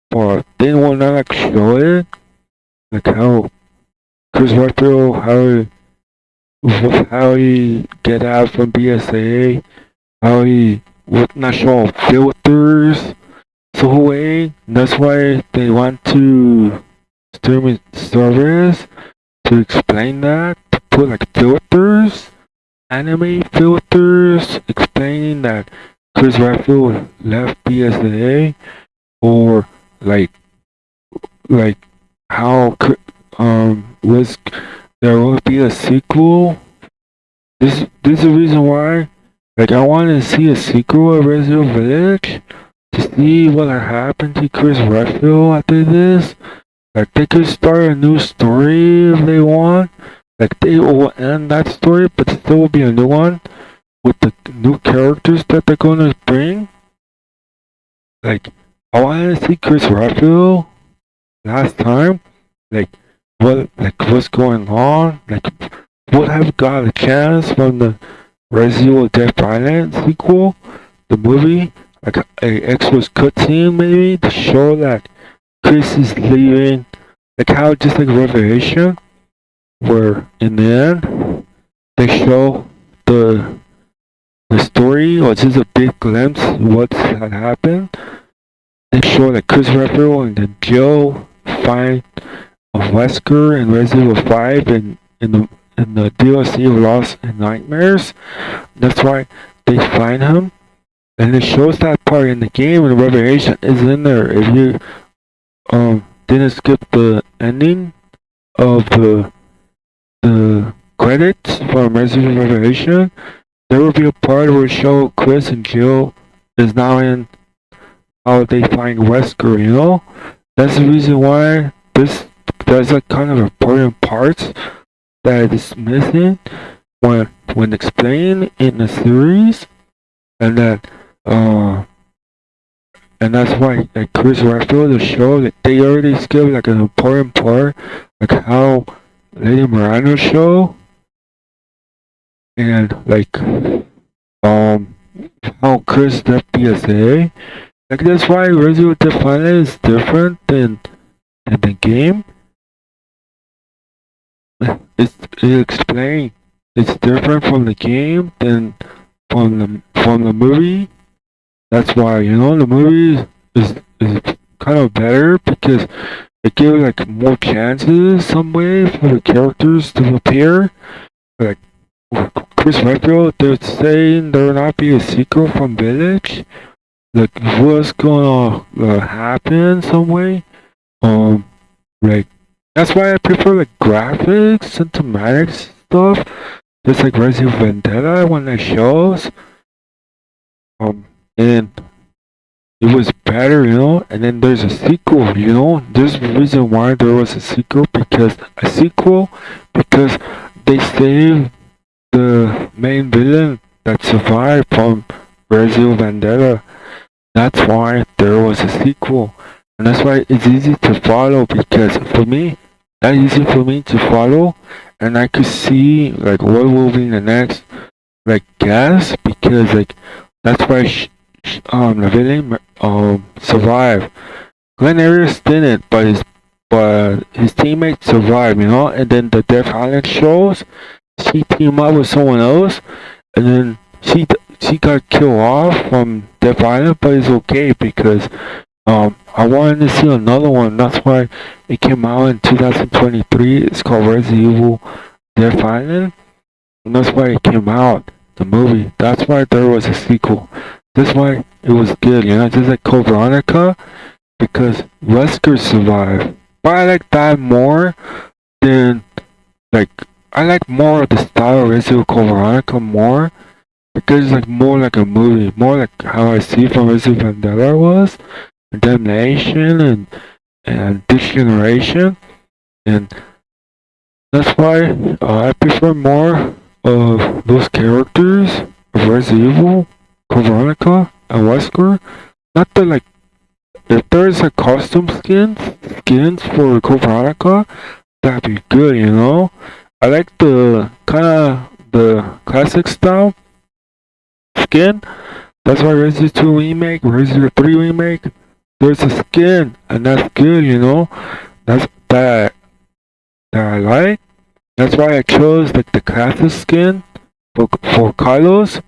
but they will not like show it like how Chris Redfield how he get out from BSA, how he would not show filters so away. That's why they want to streaming service to explain that, to put like filters, anime filters, explaining that Chris Redfield left BSA, or like how was there will be a sequel. This is the reason why. Like I wanted to see a sequel of Resident Village to see what happened to Chris Redfield after this. Like they could start a new story if they want. Like they will end that story, but still will be a new one with the new characters that they're gonna bring. Like I wanted to see Chris Redfield last time. Like what's going on? Like would have got a chance from the Resident Evil Dead Island sequel, the movie, like a extra cutscene maybe to show that Chris is leaving, like how just like Revelation, where in the end they show the story or just a big glimpse of what had happened. They show that Chris Redfield and then Jill find Wesker and Resident Evil 5 in the DLC of Lost and Nightmares. That's why they find him. And it shows that part in the game, and the Revelation is in there. If you didn't skip the ending of the credits from Resident Evil Revelation, there will be a part where it show Chris and Jill is now in how they find Wesker, you know? That's the reason why there's a kind of important parts that is missing when explained in the series, and that and that's why like Chris Redfield the show that they already skipped like an important part, like how Lady Miranda show, and like how Chris left PSA. Like that's why Resident Evil Defiant is different than the game. It explained it's different from the game than from the movie. That's why, you know, the movie is kind of better because it gives like more chances some way for the characters to appear. Like Chris Redfield, they're saying there will not be a sequel from Village. Like what's gonna happen some way? Like that's why I prefer like graphics, cinematic stuff, just like Resident Evil Vendetta when it shows. And it was better, you know. And then there's a sequel, you know. There's a reason why there was a sequel because they saved the main villain that survived from Resident Evil Vendetta. That's why there was a sequel. And that's why it's easy to follow because for me, that's easy for me to follow, and I could see like what will be the next like guess because like that's why the villain survived. Glenn Arias didn't, but his teammates survived, you know. And then the Death Island shows she team up with someone else, and then he got killed off from Death Island, but it's okay because I wanted to see another one. That's why it came out in 2023. It's called Resident Evil Death Island, and that's why it came out. The movie. That's why there was a sequel. That's why it was good. You know, just like Code Veronica, because Wesker survived. But I like that more than like I like more of the style of Resident Evil Code Veronica more because it's like more like a movie, more like how I see from Resident Evil Vendetta was, Damnation and this generation, and that's why I prefer more of those characters of Resident Evil, Code Veronica, and Wesker. Not that like if there's a custom skins for Code Veronica, that'd be good, you know. I like the kind of the classic style skin. That's why Resident 2 remake, Resident 3 remake, there's a skin, and that's good, you know. That's that I like. That's why I chose like the classic skin for Carlos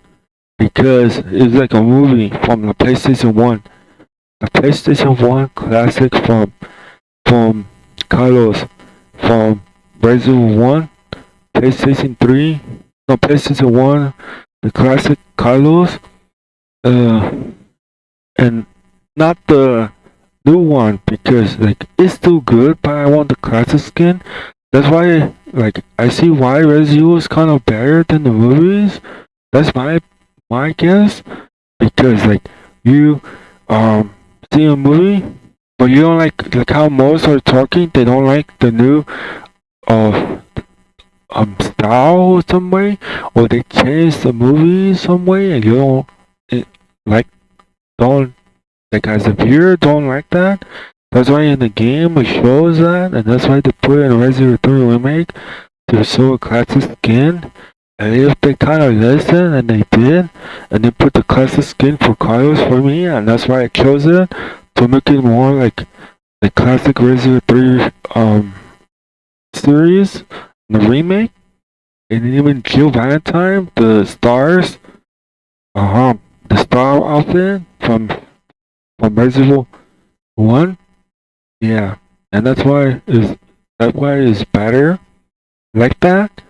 because it's like a movie from the PlayStation 1. The PlayStation 1 classic from Carlos from Resident Evil 1, PlayStation 3, no PlayStation 1, the classic Carlos, and not the new one because like it's still good, but I want the classic skin. That's why like I see why Resident Evil is kind of better than the movies. That's my guess because like you see a movie, but you don't like how most are talking. They don't like the new uh style some way, or they change the movie some way, and you don't like don't like as a viewer don't like that. That's why in the game it shows that, and that's why they put it in Resident Evil 3 remake to show a classic skin. And if they kind of listen, and they did, and they put the classic skin for Carlos for me, and that's why I chose it to make it more like the classic Resident Evil 3 series, the remake, and even Jill Valentine, the stars, the star outfit from Resident Evil 1, yeah, and that's why it's better like that.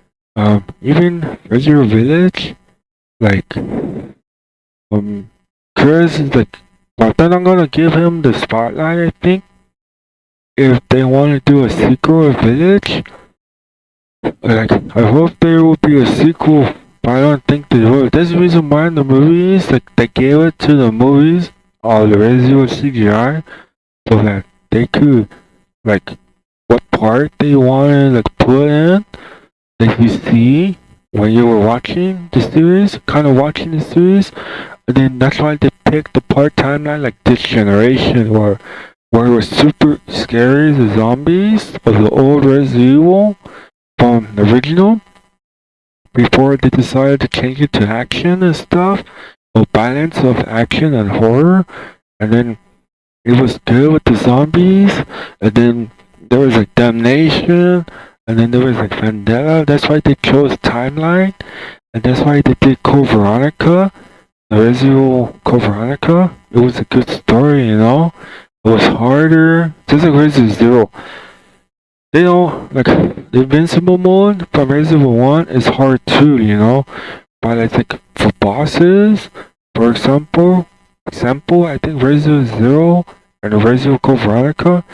Even Resident Evil Village, like Chris is like, but then I'm gonna give him the spotlight. I think if they want to do a sequel of Village, like I hope there will be a sequel, but I don't think they will. That's the reason why in the movies, like they gave it to the movies, all the Resident Evil CGI, so that they could like what part they want to like put in that you see when you were watching the series, kind of watching the series, and then that's why they picked the part timeline like this generation where it was super scary, the zombies of the old Resident Evil from the original, before they decided to change it to action and stuff, a balance of action and horror, and then it was good with the zombies, and then there was like Damnation, and then there was like Vendetta. That's why they chose timeline, and that's why they did Code Veronica, the Resident Evil Code Veronica. It was a good story, you know. It was harder, just like Resident Zero. They don't like the invincible mode from Resident Evil 1 is hard too, you know. But I think for bosses, for example, I think Resident Evil 0 and the Resident Evil Code Veronica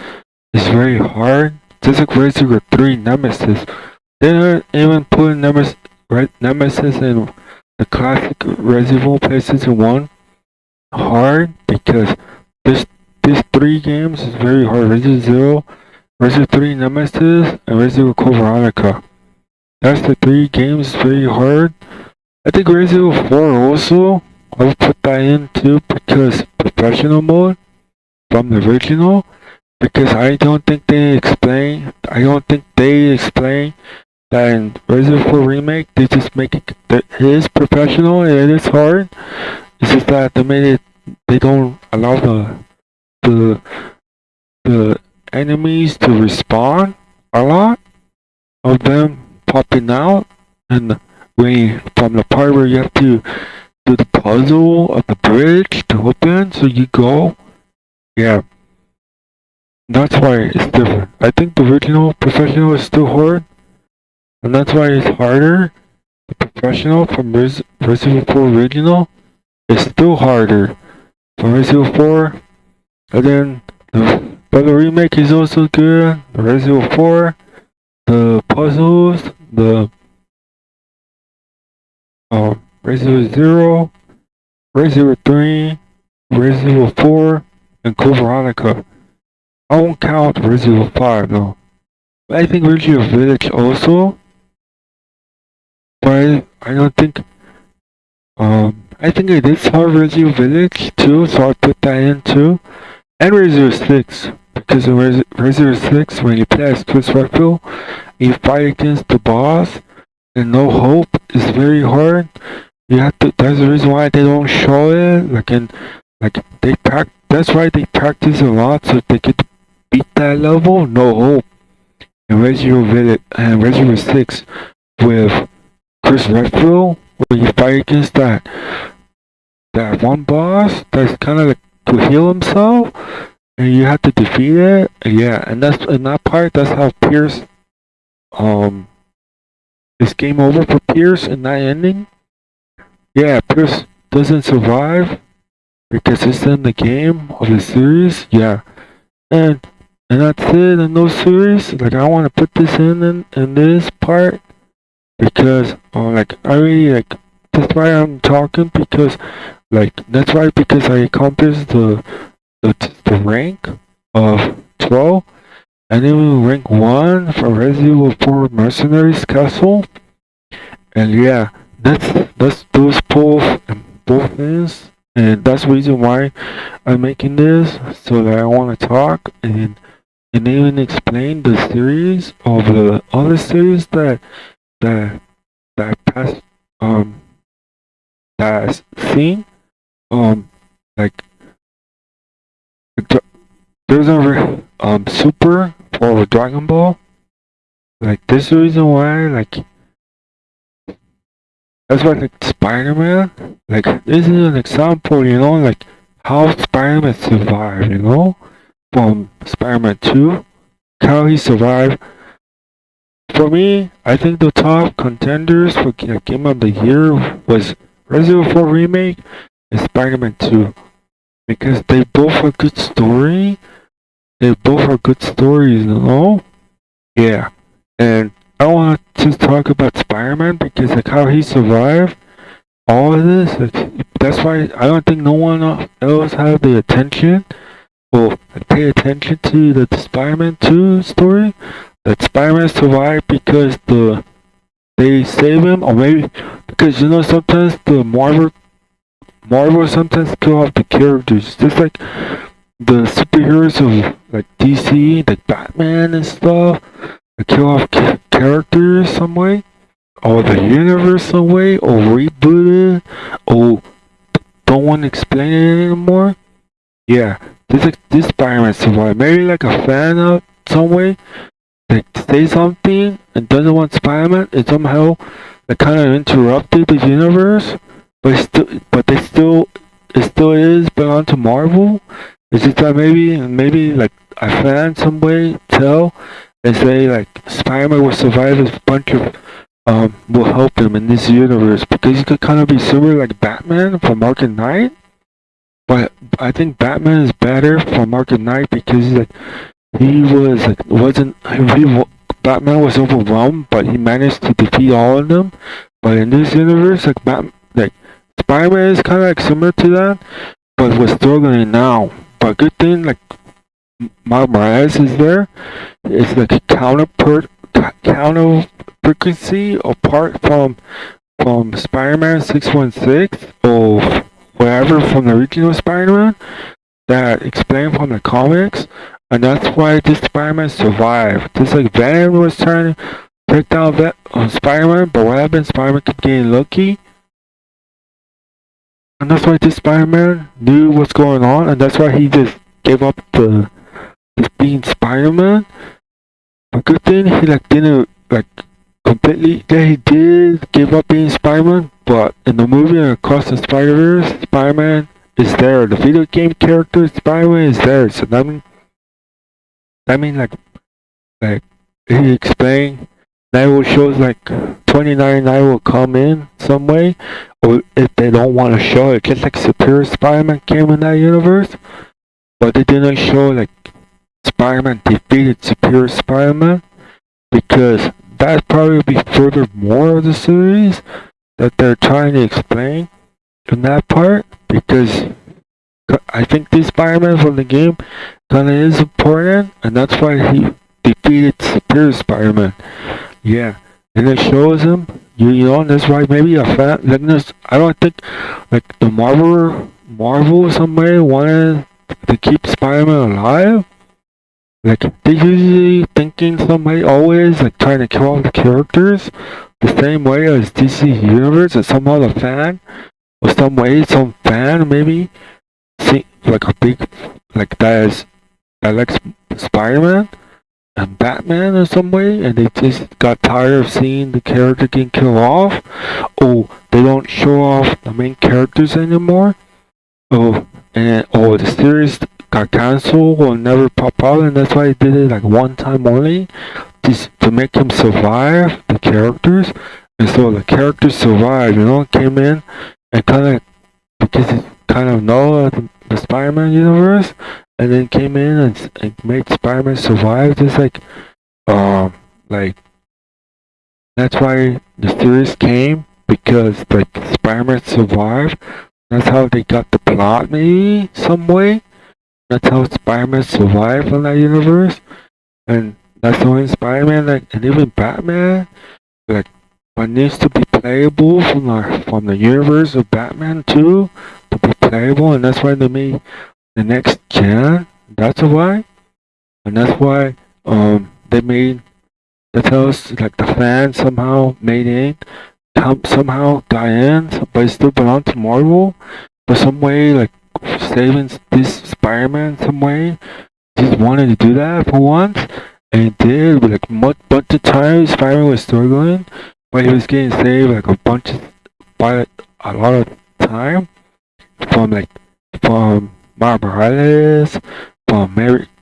is very hard. Just like Resident Evil 3 Nemesis. They don't even put Nemesis in the classic Resident Evil PlayStation 1 hard because this 3 games is very hard. Resident Evil 0, Resident Evil 3 Nemesis, and Resident Evil Code Veronica. That's the 3 games very hard. I think Resident Evil 4 also, I would put that in too because professional mode from the original, because I don't think they explain that in Resident Evil 4 remake they just make it is professional and it is hard. It's just that they don't allow the enemies to respawn a lot of them popping out, and from the part where you have to do the puzzle of the bridge to open, so you go. Yeah, that's why it's different. I think the original professional is still hard, and that's why it's harder. The professional from Resident Evil 4 original is still harder from Resident Evil 4, and then but the remake is also good. The Resident Evil 4, the puzzles, the Resident Evil 0, Resident Evil 3, Resident Evil 4, and Code Veronica. I won't count Resident Evil 5 though. But I think Resident Evil Village also. But I don't think I think I did saw Resident Evil Village too, so I put that in too. And Resident Evil 6. Because in Resident Evil 6, when you play as Chris Redfield, you fight against the boss, and No Hope is very hard. You have to. That's the reason why they don't show it. That's why they practice a lot so they could beat that level. No Hope in Resident Evil Village and Resident Evil 6 with Chris Redfield, where you fight against that one boss that's kind of like to heal himself, and you have to defeat it. Yeah, and that's in that part. That's how Pierce. It's game over for Pierce in that ending. Yeah, Pierce doesn't survive because it's in the game of the series. Yeah, and that's it in those series. Like I want to put this in this part because like I really like. That's why I'm talking because like that's why because I accomplished the rank of 12. And then we rank 1 for Resident Evil 4 Mercenaries Castle. And yeah, that's those both things. And that's the reason why I'm making this, so that I want to talk and even explain the series of the other series that I passed that I've seen. Like there's a Super for Dragon Ball. Like this is the reason why that's why like Spider-Man. Like this is an example, like how Spider-Man survived, from Spider-Man 2, how he survived. For me, I think the top contenders for Game of the Year was Resident Evil 4 Remake and Spider-Man 2. Because they both have good story. They both are good stories, Yeah. And I want to talk about Spider-Man because like how he survived all of this. That's why I don't think no one else had the attention or pay attention to the Spider-Man 2 story. That Spider-Man survived because they save him, or maybe because sometimes the Marvel sometimes kill off the characters, just like the superheroes of like DC, like Batman and stuff. They kill off characters some way, or the universe some way, or reboot it, or don't want to explain it anymore. Yeah, this Spider-Man survived. Maybe like a fan of some way, like say something and doesn't want Spider-Man, and somehow they kind of interrupted the universe. But it still is belong to Marvel. It's just that maybe like a fan some way tell and say like Spider-Man will survive a bunch of will help him in this universe because he could kind of be similar like Batman from Arkham Knight. But I think Batman is better from Arkham Knight because Batman was overwhelmed, but he managed to defeat all of them. But in this universe, Spider-Man is kind of like similar to that, but we're struggling now. But good thing, like Miles Morales is there. It's like a counter frequency apart from Spider-Man 616 or whatever from the original Spider-Man that explained from the comics, and that's why this Spider-Man survived. Just like Venom was trying to take down Spider-Man, but what happened? Spider-Man kept getting lucky. And that's why this Spider-Man knew what's going on, and that's why he just gave up just being Spider-Man. A good thing he didn't completely. Yeah, he did give up being Spider-Man, But in the movie Across the Spider-Verse, Spider-Man is there. The video game character Spider-Man is there. So that mean like he explained that will shows like 2099 will come in some way, or if they don't want to show it, just like Superior Spider-Man came in that universe, but they didn't show like Spider-Man defeated Superior Spider-Man because that probably be further more of the series that they're trying to explain in that part, because I think this Spider-Man from the game kinda is important, and that's why he defeated Superior Spider-Man. Yeah, and it shows him, you know, that's why maybe a fan, like this, I don't think, like the Marvel somebody wanted to keep Spider-Man alive. Like, they usually thinking somebody always, like, trying to kill all the characters the same way as DC Universe, and somehow the fan, or some way, some fan maybe, see, like a big, like that likes Spider-Man and Batman in some way, and they just got tired of seeing the character getting killed off. Oh, they don't show off the main characters anymore. Oh, and the series got canceled or never pop out, and that's why they did it like one time only, just to make him survive the characters. And so the characters survived, you know, came in and kind of, because it kind of know the Spider-Man universe, and then came in and made Spider-Man survive. Just like that's why the series came, because like Spider-Man survived. That's how they got the plot, maybe some way. That's how Spider-Man survived in that universe, and that's the way Spider-Man, like, and even Batman, like, but needs to be playable from the universe of Batman too, to be playable, and that's why they made the next gen. That's why, and that's why they made, that's how like the fans somehow made in, somehow got in, but it still belonged to Marvel, but some way like saving this Spider-Man some way. Just wanted to do that for once, and it did. Like bunch of times, Spider-Man was struggling, but he was getting saved like by a lot of time from Miles Morales, from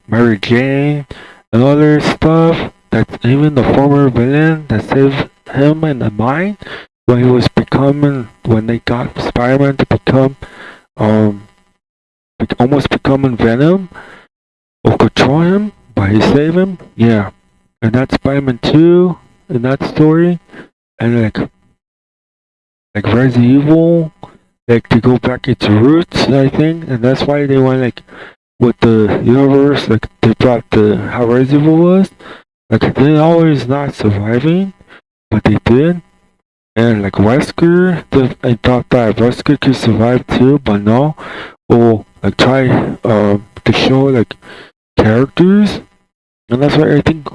Mary Jane, and other stuff. That's even the former villain that saved him in the mind when when they got Spider-Man to become almost becoming Venom or control him, but he saved him. Yeah, and that's Spider-Man 2 in that story, and like Resident Evil, like to go back its roots, I think, and that's why they went like with the universe, like they brought how Resident Evil was, like they always not surviving, but they did. And like Wesker, I thought that Wesker could survive too, but no. Or like try to show like characters, and that's what I think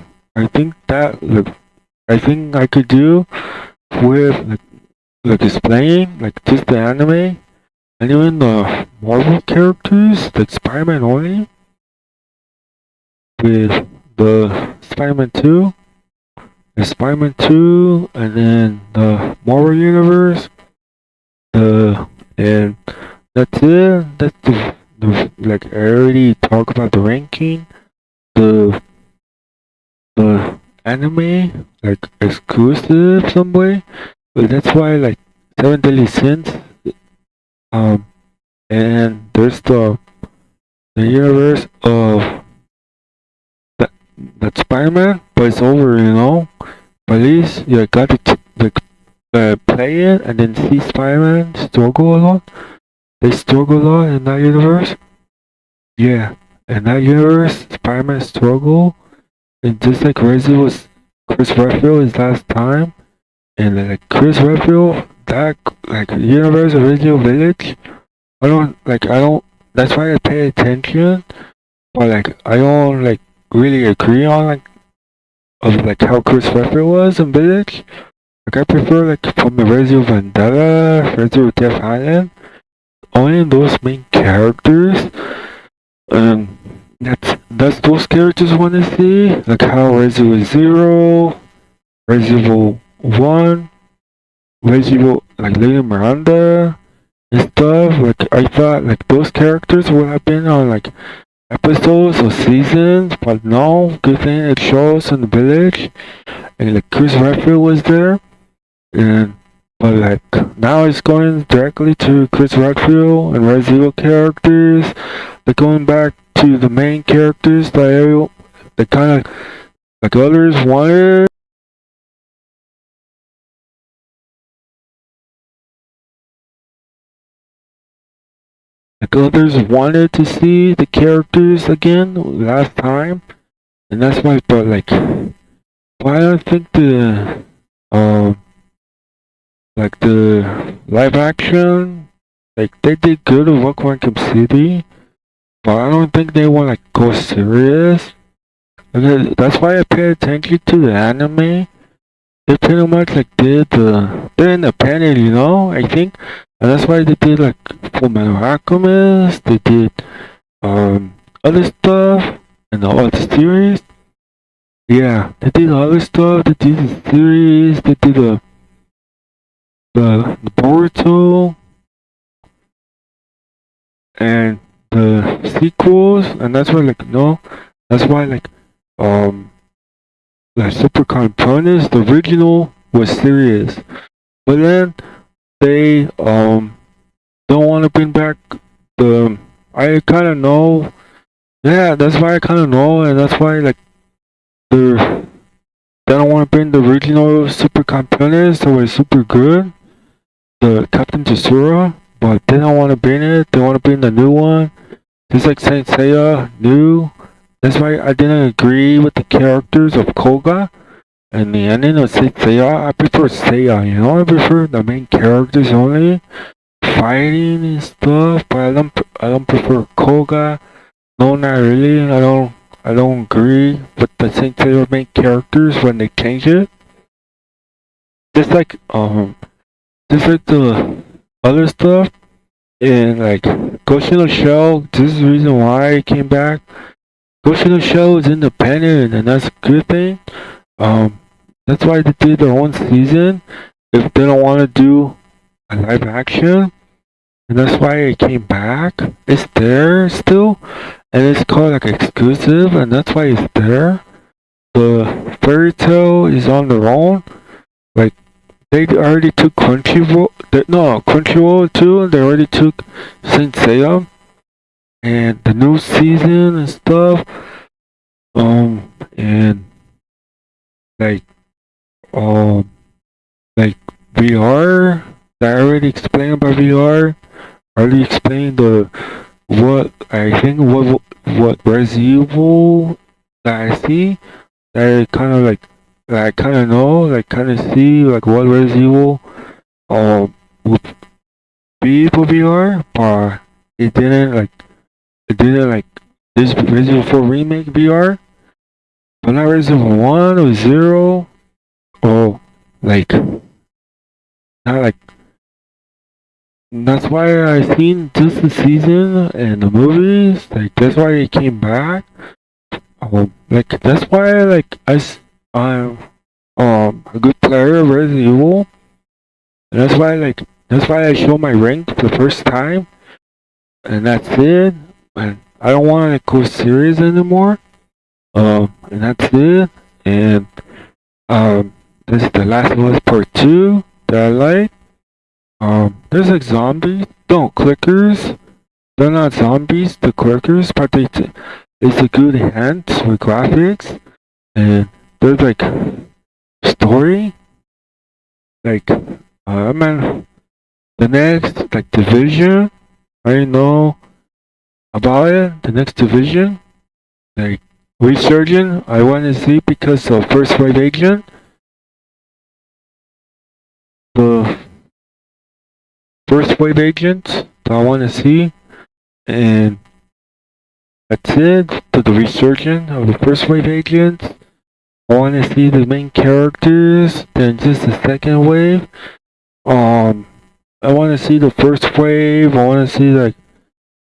that like I think I could do with like displaying like just the anime and even the Marvel characters, like Spider-Man only, with the Spider-Man 2. The Spider-Man 2, and then the Marvel Universe, and that's it. That's the like I already talked about the ranking, the anime like exclusive some way, but that's why like Seven Deadly Sins, and there's the universe of that Spider-Man, but it's over, you know. But at least you got to play it and then see Spider-Man struggle a lot. They struggle a lot in that universe. Yeah, in that universe, Spider-Man struggle, and just like Resident was Chris Redfield his last time, and like Chris Redfield, that like universe of Resident Village, I don't. That's why I pay attention, but like I don't like really agree on like how Chris Redfield was in Village. Like I prefer like from the Resident Vendetta, Resident Death Island, only those main characters. That's those characters I want to see, like how Resident Evil 0, Resident Evil 1, Resident Evil like Lady Miranda and stuff. Like I thought like those characters would have been on like episodes or seasons, but no. Good thing it shows in the village, and like Chris Redfield was there, and but like now it's going directly to Chris Redfield and Resident Evil characters. They're going back to the main characters that they kind of like others wanted. Like others wanted to see the characters again last time, and that's why. But like, but I don't think like the live action, like they did good with Rock Raccoon City, but I don't think they want like go serious. Okay, that's why I pay attention to the anime. They pretty much like they're independent, you know. I think, and that's why they did like Fullmetal Alchemist. They did other stuff and all the series. Yeah, they did other stuff. They did the series. They did the Boruto and the sequels, and that's why like no, that's why like Super Components, the original was serious, but then they don't want to bring back the. I kind of know. Yeah, that's why I kind of know, and that's why like they don't want to bring the original Super Components that were super good, the Captain Tsura, but they don't want to bring it. They want to bring the new one. Just like Saint Seiya, new. That's why I didn't agree with the characters of Koga and the ending of Saint Seiya. I prefer Seiya, you know. I prefer the main characters only, fighting and stuff. But I don't prefer Koga. No, not really. I don't agree with the Saint Seiya main characters when they change it. Just like just like the other stuff. And like Ghost in the Shell, this is the reason why I came back. Ghost in the Shell is independent, and that's a good thing. That's why they did their own season. If they don't want to do a live action, and that's why I came back. It's there still, and it's called like exclusive, and that's why it's there. The Fairy Tail is on their own. Like they already took Crunchyroll too. They already took Saint Seiya and the new season and stuff. And like like VR. I already explained about VR. I already explained what I think what Resident Evil that I see. That I kind of like. I kind of know, like, kind of see, like, what Resident Evil would be for VR, but it didn't like this Resident Evil 4 remake VR, but not Resident Evil 1 or 0, or like, not like. That's why I seen just the season and the movies. Like that's why it came back. Like that's why I'm a good player of Resident Evil. And that's why I show my rank for the first time. And that's it. And I don't want to go serious anymore. And that's it. And this is the Last of Us Part 2 that I like. There's like zombies. No, clickers. They're not zombies, the clickers, but it's a good hint with graphics. And there's like story. Like, man, the next, like, Division. I know about it. The next Division. Like, Resurgent, I want to see because of First Wave Agent. The First Wave Agent that I want to see. And that's it. To the Resurgent of the First Wave Agents. I want to see the main characters, then just the second wave. I want to see the first wave. I want to see like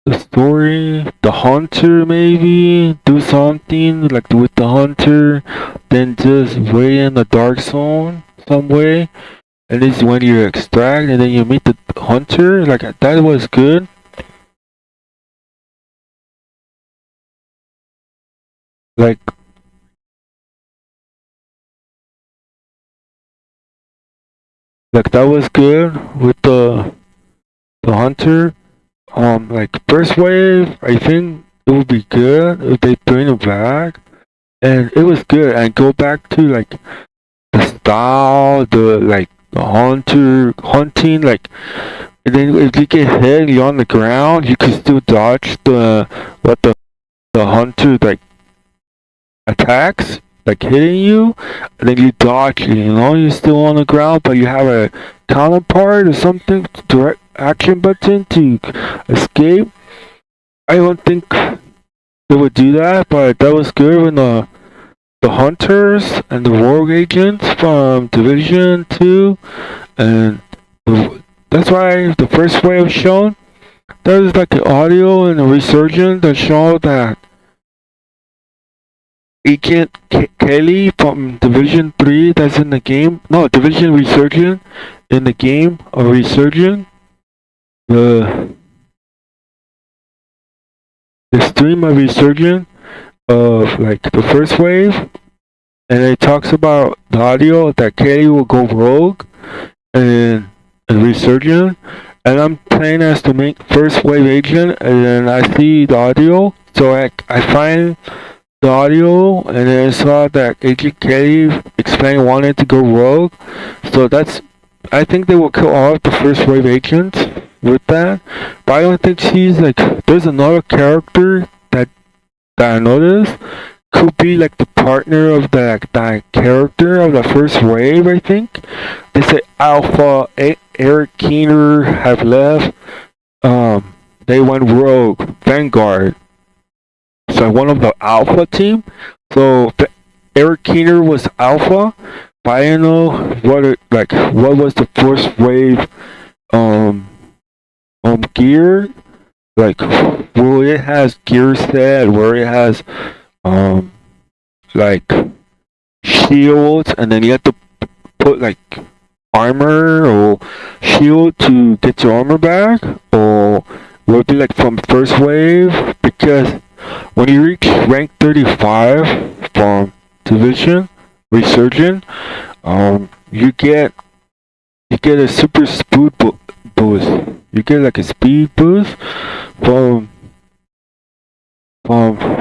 the story, the hunter maybe do something like with the hunter, then just wait in the dark zone some way, and this is when you extract, and then you meet the hunter. Like that was good. Like that was good with the hunter. Like first wave, I think it would be good if they bring it back, and it was good. And go back to like the style, the hunter hunting, like. And then if you get hit, you're on the ground. You can still dodge the hunter like attacks, like hitting you, and then you dodge. You know, you're still on the ground, but you have a counterpart or something, direct action button to escape. I don't think they would do that, but that was good when the hunters and the rogue agents from Division 2, and that's why the first wave was shown. There was like an audio and a resurgence that showed that Agent Kelly from Division 3 that's in the game. No, Division Resurgent in the game of Resurgent. The stream of Resurgent of like the first wave, and it talks about the audio that Kelly will go rogue and Resurgent, and I'm playing as the main first wave agent, and then I see the audio, so I find the audio, and then I saw that Agent Kelly explained wanted to go rogue, so I think they will kill all of the first wave agents with that, but I don't think she's like, there's another character that I noticed could be like the partner of that character of the first wave. I think they say Alpha, Eric Keener have left. They went rogue, Vanguard. So one of the Alpha team. So Eric Keener was Alpha, but I don't know what was the first wave gear, like where it has gear set, where it has like shields, and then you have to put like armor or shield to get your armor back, or will it be like from first wave? Because when you reach rank 35 from Division Resurgent, you get a super speed boost. You get like a speed boost from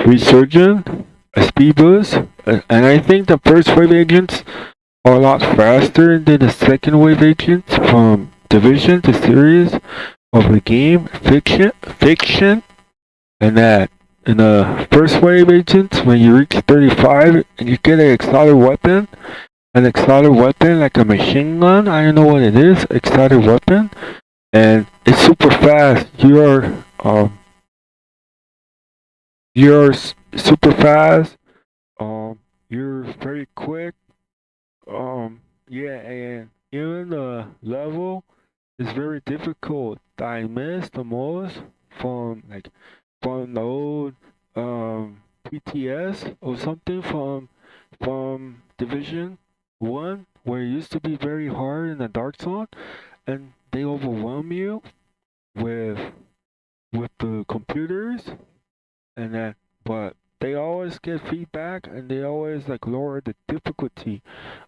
Resurgent, a speed boost, and I think the first wave agents are a lot faster than the second wave agents from Division, the series of the game fiction, and that in the first wave agents, when you reach 35 and you get an exotic weapon, like a machine gun, I don't know what it is, exotic weapon, and it's super fast. You're super fast. You're very quick. Yeah, and even the level is very difficult. I missed the most from from the old PTS or something from Division 1, where it used to be very hard in the Dark Zone, and they overwhelm you with the computers, and that, but they always get feedback, and they always like lower the difficulty.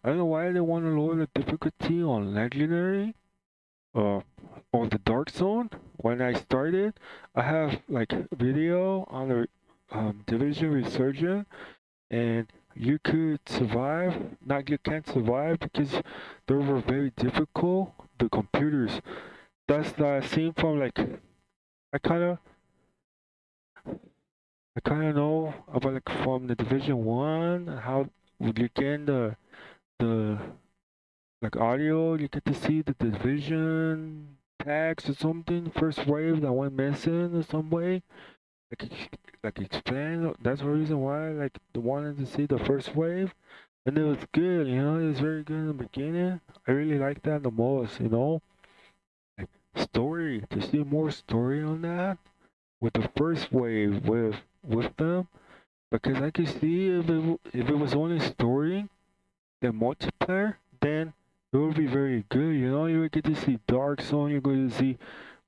I don't know why they want to lower the difficulty on Legendary or the Dark Zone. When I started, I have like video on the Division Resurgent, and you could survive. Not you can't survive because they were very difficult. The computers. That's the scene from like I kind of know about like from the Division 1 how would you get the like audio, you get to see the division tags or something, first wave that went missing in some way. Like explain, that's the reason why like they wanted to see the first wave, and it was good, it was very good in the beginning. I really like that the most, like story, to see more story on that with the first wave with them, because I could see if it was only story, then multiplayer, then it would be very good. You know, you would get to see Dark Zone. You're going to see,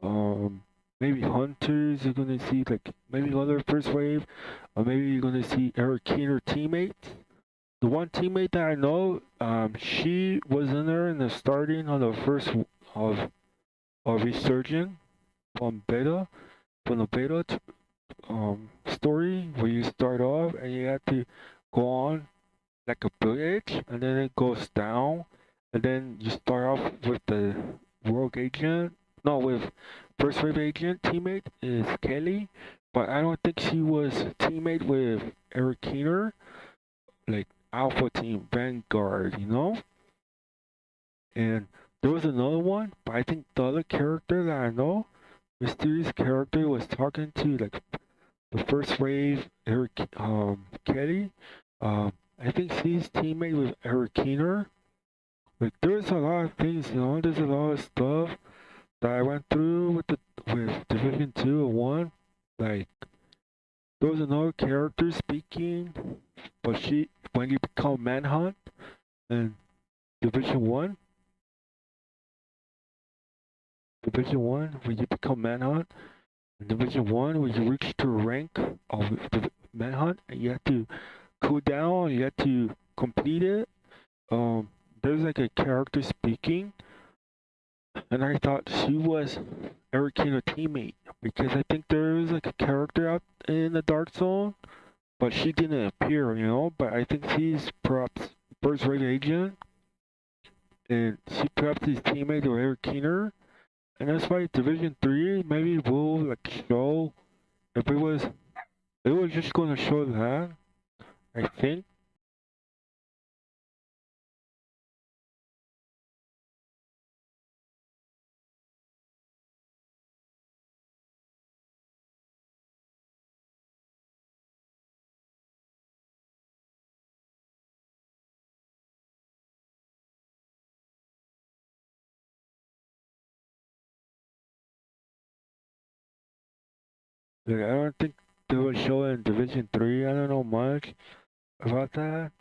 um, maybe Hunters. You're going to see like maybe other first wave, or maybe you're going to see Eric Keener teammates. The one teammate that I know, she was in there in the starting on the first of Resurgent from beta, from the beta story where you start off and you have to go on like a village and then it goes down and then you start off with the rogue agent. No, with first wave agent teammate is Kelly, but I don't think she was teammate with Eric Keener, like Alpha Team Vanguard, you know? And there was another one, but I think the other character that I know, mysterious character, was talking to like the first wave Eric Kelly. I think she's teammate with Eric Keener. Like there's a lot of things, you know, there's a lot of stuff that I went through with the with Division 2 and 1. Like there was another character speaking, but she when you become Manhunt in Division 1, Division 1, when you become Manhunt, in Division 1, when you reach to rank of the Manhunt, and you have to cool down, you have to complete it. There's like a character speaking, and I thought she was Eric Kino's teammate because I think there is like a character out in the Dark Zone, but she didn't appear, you know. But I think she's perhaps first rate agent, and she perhaps is teammate with Eric Keener, and that's why Division 3 maybe will like show if it was just gonna show that, I think. Like, I don't think they will show it in Division 3. I don't know much about that.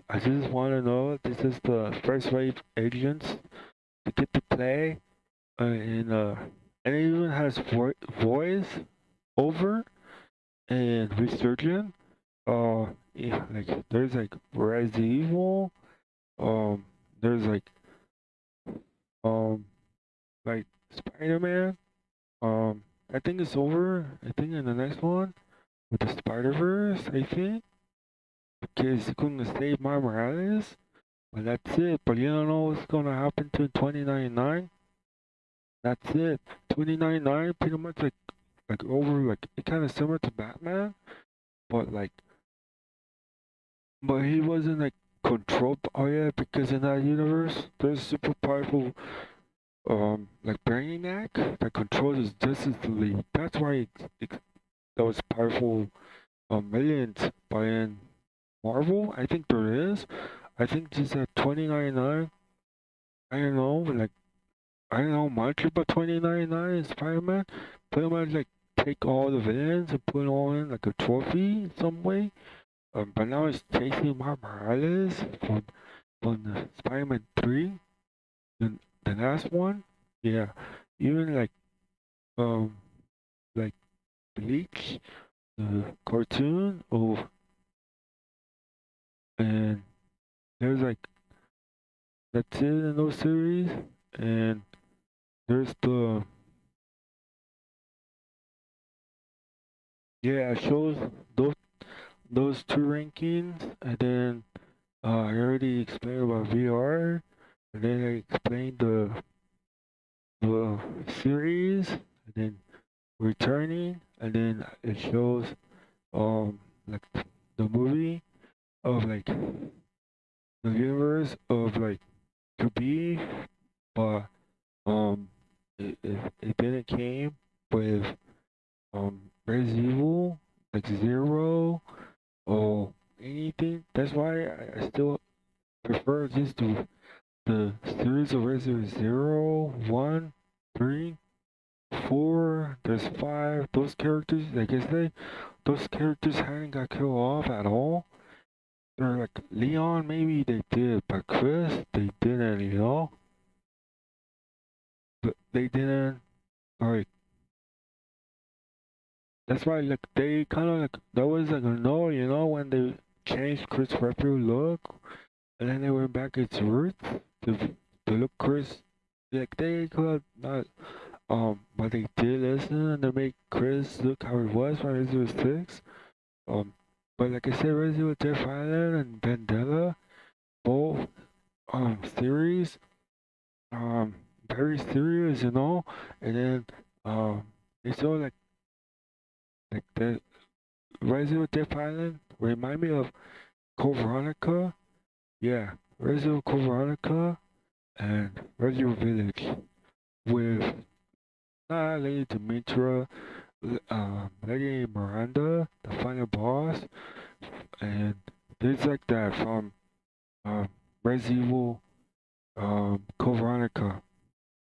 I just want to know this is the first wave agents to get to play and it even has voice over and Resurgent. Yeah, like there's like Resident Evil. Um, there's um like Spider-Man. I think it's over. I think in the next one with the Spider-Verse. I think because it's gonna save my Morales. But that's it. But you don't know what's gonna happen to 2099. That's it. 2099 pretty much like over like it kind of similar to Batman, but like but he wasn't like controlled. Oh yeah, because in that universe there's super powerful like Brainiac that controls his Justice League. That's why that was powerful millions. But in Marvel, I think there is. I think just at 2099. I don't know, like I don't know much about 2099 and Spider-Man. Pretty much like take all the villains and put it all in like a trophy in some way. But now it's chasing Miles Morales from the Spider-Man 3, the last one. Yeah, even um like Bleach, the cartoon. Oh, and there's like that's it in those series. And there's the yeah it shows those those two rankings, and then I already explained about VR, and then I explained the series, and then returning, and then it shows like the movie of like the universe of like to be, but um it didn't came with Resident Evil like zero or anything. That's why I still prefer just the series of Resident Zero, 1, 3, 4, there's 5. Those characters, like I said, those characters hadn't got killed off at all. Or like Leon, maybe they did, but Chris, they didn't, you know? But they didn't, like, that's why, like, they kind of, like, that was, like, a no, you know, when they changed Chris Redfield look, and then they went back its roots to, to look Chris, like, they could not, but they did listen, and they made Chris look how he was when he was 6, um, but like I said, Resident Evil Death Island and Vandella, both, series, um very serious, you know. And then it's all like the Resident Death Island remind me of Code Veronica. Yeah, Resident Code Veronica and Resident Village with Lady Demetra, Lady Miranda, the final boss, and things like that from um Resident Evil Code Veronica.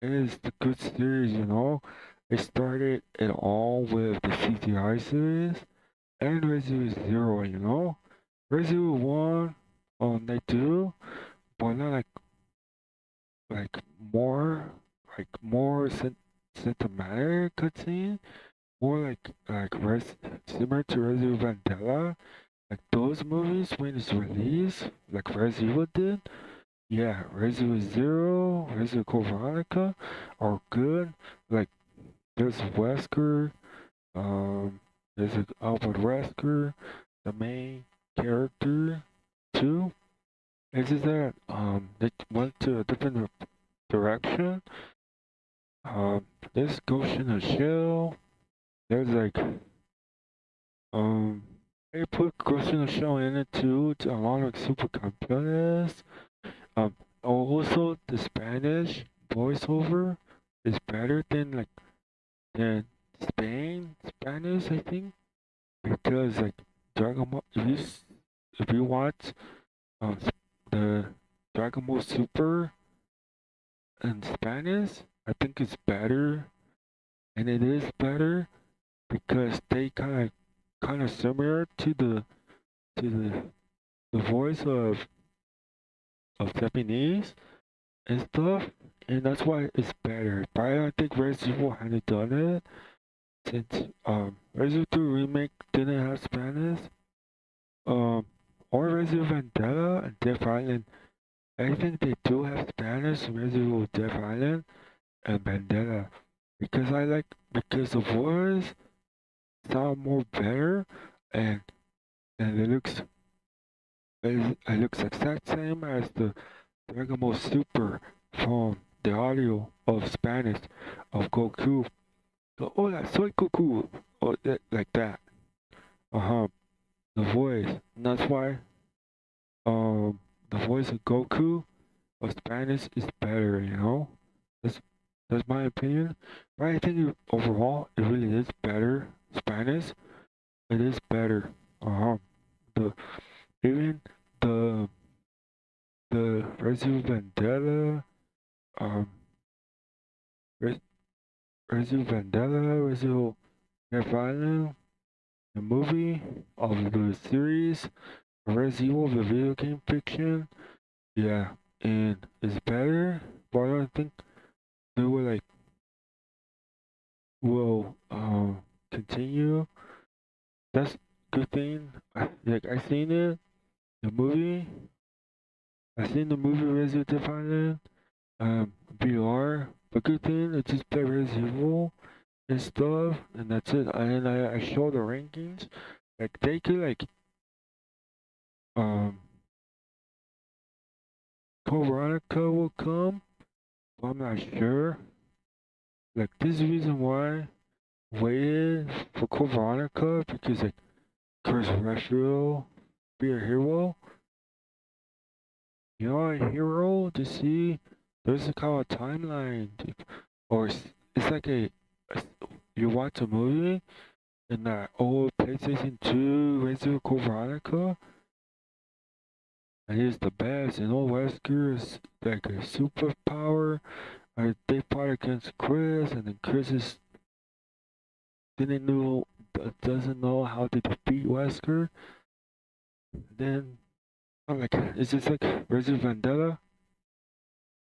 It is the good series, you know. It started it all with the CTI series and Resident Evil Zero, you know. Resident Evil One, they do, but not like more more cinematic cutscene, more similar to Resident Evil Vandella, like those movies when it's released, like Resident Evil did. Yeah, Resident Evil Zero, Resident Evil Veronica are good. Like there's Wesker, um, there's Albert Wesker, the main character too. It's just that they went to a different direction. There's Ghost in the Shell. There's um they put Ghost in the Shell in it too to along with supercomputers. Also the Spanish voiceover is better than Spain Spanish, I think, because like Dragon Ball, if you watch um the Dragon Ball Super in Spanish, I think it's better, and it is better because they kind of similar to the voice of Japanese and stuff, and that's why it's better. But I don't think Resident Evil hadn't done it since Resident Evil Remake didn't have Spanish. Or Resident Evil Vendetta and Death Island. I think they do have Spanish in Resident Evil Death Island and Vendetta because the voice sound more better and it looks exact same as the Dragon Ball Super from the audio of Spanish of Goku. So, hola, soy Goku. Or like that. The voice. And that's why the voice of Goku of Spanish is better, you know? That's that's my opinion. But I think overall it really is better. Spanish. It is better. The even the Resident Vendetta, um Res- Resident Vendetta, Resident Death Island, the movie of the series, Resident Evil, the video game fiction. Yeah, and it's better, but I don't think they will continue. That's good thing. I seen it, the movie. I seen the movie Resident Evil Island, VR. But good thing it's just play Resident Evil and stuff, and that's it. And I show the rankings. Like they could um Code Veronica will come, but I'm not sure. Like this is the reason why I waited for Code Veronica because like Chris Redfield be a hero. You know, a hero to see. There's a kind of timeline, or it's like you watch a movie in that old PlayStation 2 Resident Evil Veronica, and he's the best. You know, Wesker is like a superpower. They fought against Chris, and then Chris didn't know doesn't know how to defeat Wesker. Then Like, it's just like Resident Vendetta.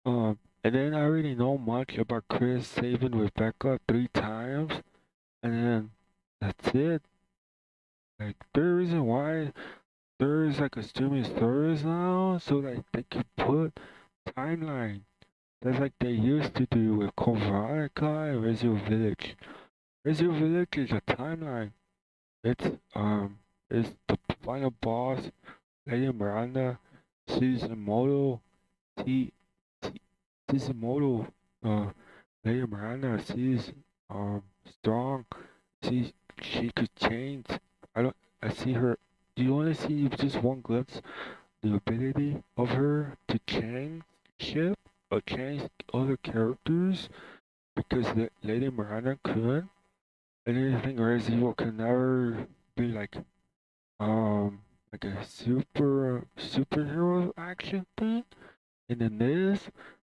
And then I already know much about Chris saving Rebecca 3 times, and then that's it. Like, the reason why there's like a streaming service now, so like they could put timeline. That's like they used to do with Code Veronica and Resident Village. Resident Village is a timeline. It's the final boss, Lady Miranda, Suzumoto, T, T, Suzumoto, uh, Lady Miranda, she's, strong. She could change. I don't, I see her. Do you want to see just one glimpse the ability of her to change ship or change other characters? Because Lady Miranda could, and anything Resident Evil can never be like a superhero action thing. And then this,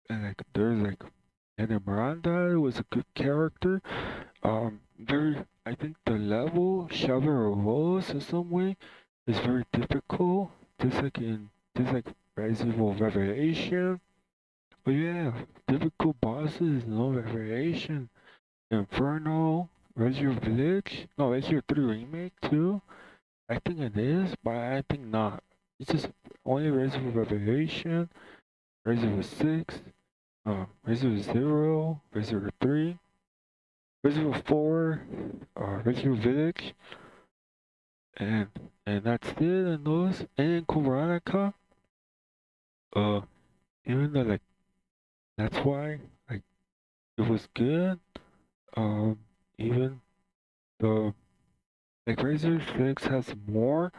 and like there's like Lady Miranda was a good character. Very, I think the level Shovel Rose in some way is very difficult. Just like Resident Evil Revelation. But yeah, difficult bosses, no Revelation. Inferno, Resident Evil Village, no, Resident Evil 3 Remake too. I think it is, but I think not. It's just only Resident Evil Revelation, Resident Evil 6, Resident Evil 0, Resident Evil 3, Resident Evil 4, Resident Evil Village, and and that's it. And those, and Code Veronica. Uh, even though like that's why like it was good. Um, even the like Razor 6 has more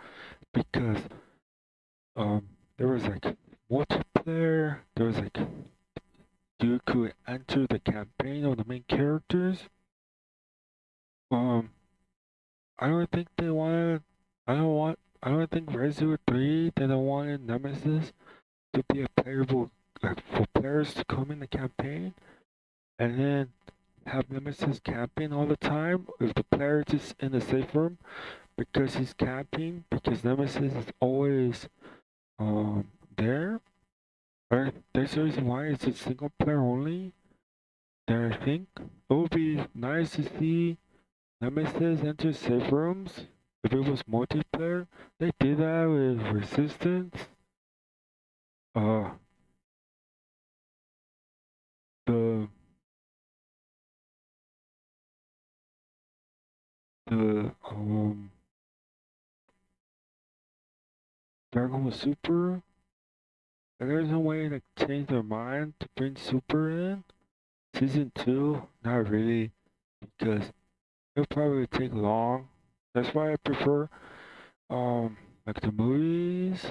because there was like multiplayer. There was like you could enter the campaign of the main characters. Um, I don't think they wanted. I don't think Resident 3 they don't want Nemesis to be a playable like for players to come in the campaign and then have Nemesis camping all the time if the player is just in the safe room because he's camping because Nemesis is always there. Or there's a reason why it's a single player only. Then I think it would be nice to see Nemesis enter safe rooms if it was multiplayer. They did that with Resistance. Uh, the the Dragon Ball Super. And there's no way to change their mind to bring Super in. Season 2, not really, because it'll probably take long. That's why I prefer like the movies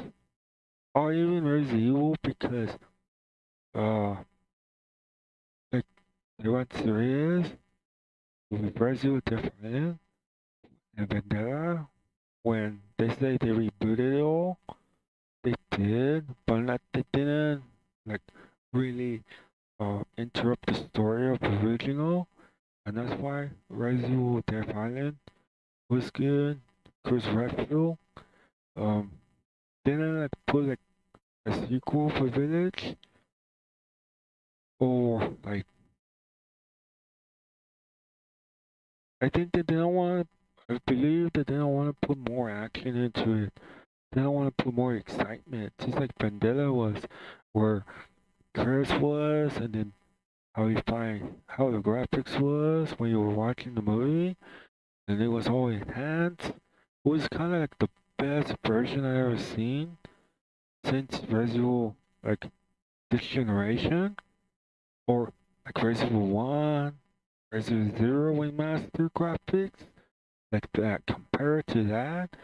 or even Resident Evil because uh like they went serious with Resident Evil Defiant and Vendetta when they say they rebooted it all. They did, but not they didn't like really interrupt the story of the original, and that's why Resident Evil Death Island was good. Chris Redfield, um, didn't like put like a sequel for Village, or like I think they didn't want. I believe that they don't want to put more action into it. They don't want to put more excitement, just like Vendetta was, where Chris was, and then how the graphics was when you were watching the movie, and it was all enhanced. It was kind of like the best version I ever seen since Resident Evil, like this generation, or like Resident Evil 1, Resident Evil 0 remastered graphics, like that. Compared to that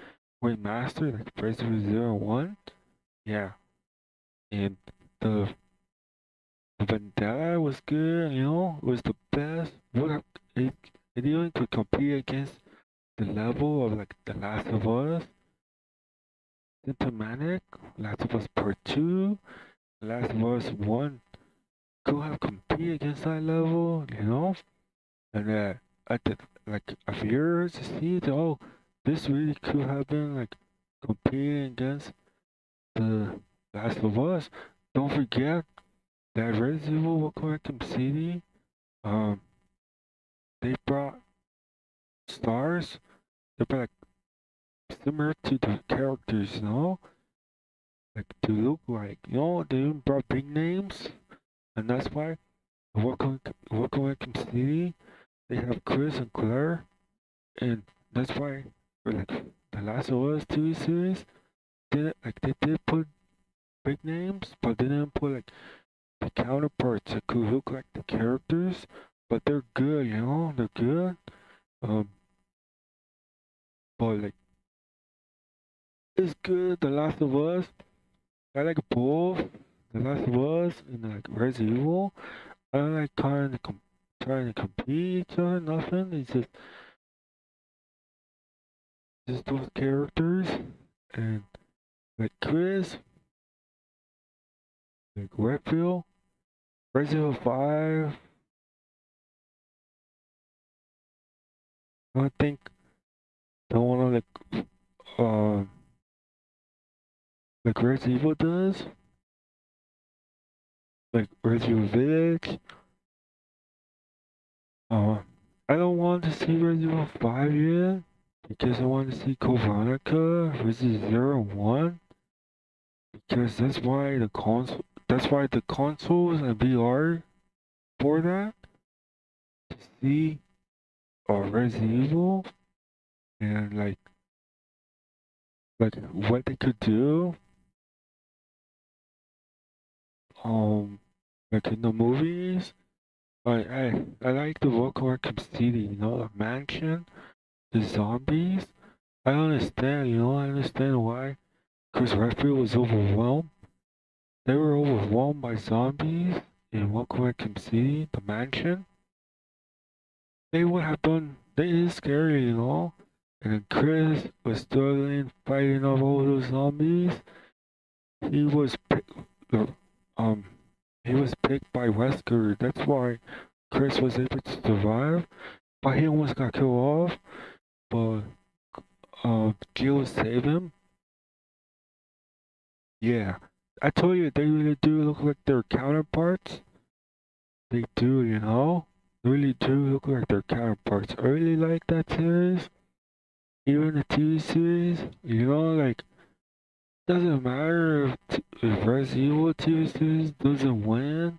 remastered, like Resident Evil 0 1, yeah, and the Vendetta was good, you know, it was the best. It, it even could compete against the level of like The Last of Us, Symptomatic, Last of Us Part 2, Last of Us 1 could have competed against that level, you know? And at the, like a few years to see it, oh, this really could have been like competing against the Last of Us. Don't forget that Resident Evil Arkham City, um, they brought stars. They brought like similar to the characters, you know, like to look like, you know, they even brought big names, and that's why Arkham City they have Chris and Claire, and that's why for like the Last of Us TV series, they did put big names, but they didn't put like the counterparts that could look like the characters, but they're good, you know, they're good. Um, but like it's good. The Last of Us, I like both. The Last of Us and like Resident Evil. I don't like trying to compete each other. Nothing. It's just those characters and like Chris, like Redfield, Resident Evil 5. I think the one uh like Resident Evil does, like Resident Evil Village. Uh, I don't want to see Resident Evil 5 yet because I want to see Code Veronica, Resident Zero 1, because that's why the consoles and VR for that to see Resident Evil and like what they could do like in the movies. I like the local Arkham City, you know, the mansion, the zombies. I understand, you know, I understand why. Because Redfield was overwhelmed. They were overwhelmed by zombies in Welcome Arkham City, the mansion. They would have done. They is scary, you know. And then Chris was struggling, fighting off all those zombies. He was um he was picked by Wesker. That's why Chris was able to survive. But he almost got killed off. But Jill saved him. Yeah, I told you they really do look like their counterparts. They do, you know. They really do look like their counterparts. I really like that series. Even the TV series, you know, like doesn't matter if Resident Evil TV series doesn't win.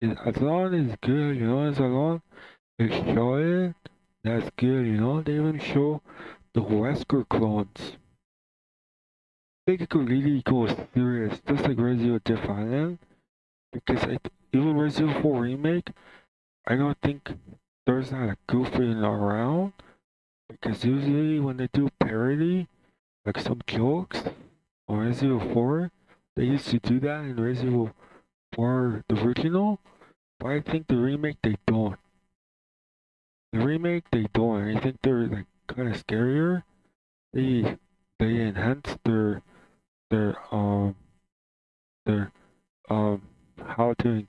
As long as it's good, you know, as long as they show it, that's good, you know. They even show the Wesker clones. They could really go serious, just like Resident Evil Defiant, because even Resident Evil 4 Remake, I don't think there's not a goofing around, because usually when they do parody, like some jokes on Resident Evil 4, they used to do that in Resident Evil 4 the original, but I think the remake they don't. The remake they don't. I think they're like kind of scarier. They they enhance their their how to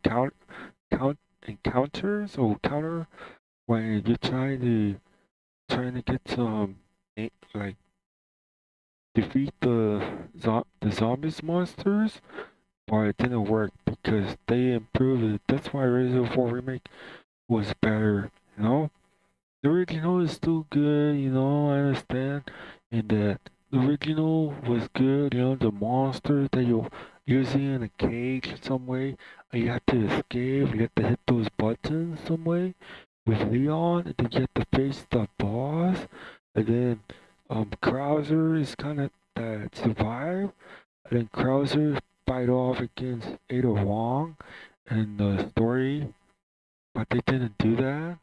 encounters or counter when you're trying to get some like defeat the zombies monsters, but it didn't work because they improved it. That's why Resident Evil 4 Remake was better, you know? The original is still good, you know, I understand. And that the original was good, you know, the monsters that you're using in a cage some way, and you have to escape, you have to hit those buttons some way with Leon, and then you have to face the boss, and then Krauser is kind of that survive, and then Krauser fight off against Ada Wong in the story, but they didn't do that.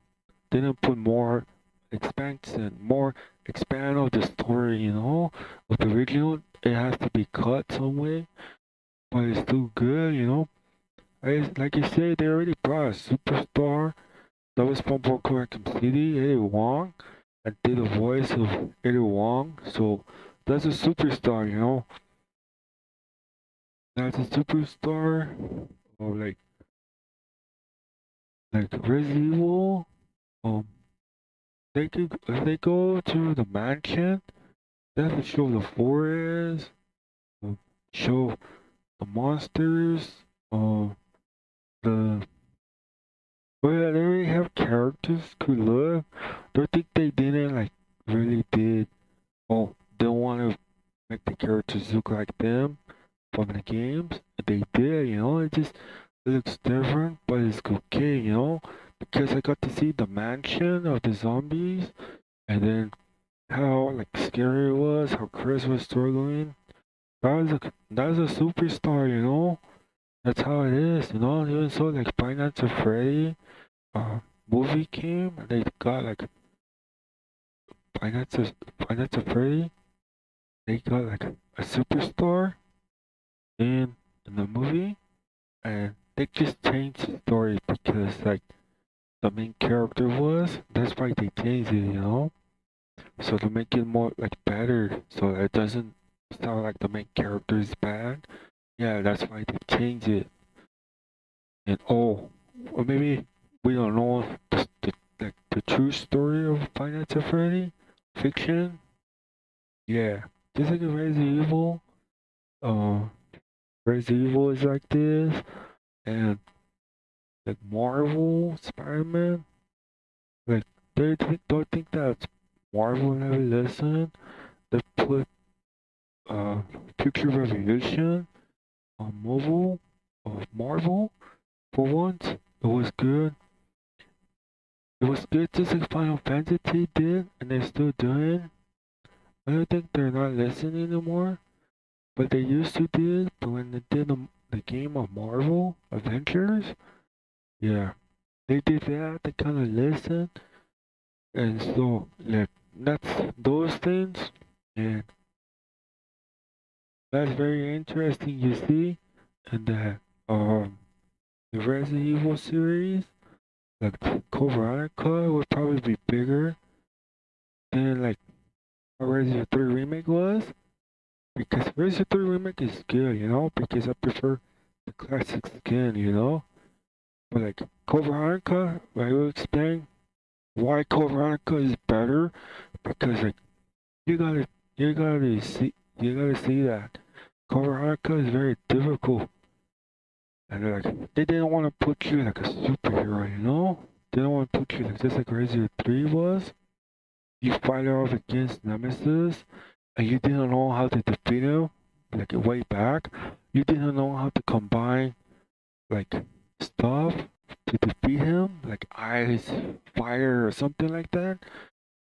They didn't put more expand of the story, you know. With the original, it has to be cut some way, but it's still good, you know. Like you said, they already brought a superstar that was from Boku City, Eddie Wong, and did the voice of Eddie Wong, so that's a superstar, you know. That's a superstar. Or like Resident Evil. Um, they could if they go to the mansion, they have to show the forest, um, show the monsters, the well, they already have characters could look. Don't think they didn't like really did. Oh, they want to make the characters look like them from the games. They did, you know. It looks different, but it's okay, you know, because I got to see the mansion of the zombies, and then how like scary it was, how Chris was struggling. That was a superstar, you know. That's how it is, you know. Even so, like Five Nights at Freddy, uh, movie came, they got like Five Nights at Freddy. They got like a superstar in the movie, and they just changed the story because like the main character was. That's why they changed it, you know. So to make it more like better, so it doesn't sound like the main character is bad. Yeah, that's why they changed it. And oh, or maybe we don't know the true story of Five Nights at Freddy fiction. Yeah, just like a Resident Evil. Uh, Resident Evil is like this, and like Marvel Spider-Man. Like don't think that Marvel never listen. They put Future Revolution on mobile of Marvel for once. It was good. It was good just like Final Fantasy did, and they're still doing. I don't think they're not listening anymore, but they used to did. But when they did the game of Marvel Adventures, yeah, they did that. They kind of listened, and so like that's those things, and that's very interesting. You see, and that the Resident Evil series, like Code Veronica, would probably be bigger than like a Resident 3 remake was. Because Resident 3 remake is good, you know, because I prefer the classic skin, you know. But like Code Veronica, I will explain why Code Veronica is better. Because like you gotta you gotta see that Code Veronica is very difficult. And like they didn't want to put you like a superhero, you know? They don't want to put you like just like Resident 3 was. You fight off against Nemesis and you didn't know how to defeat him, like way back. You didn't know how to combine like stuff to defeat him, like ice, fire, or something like that.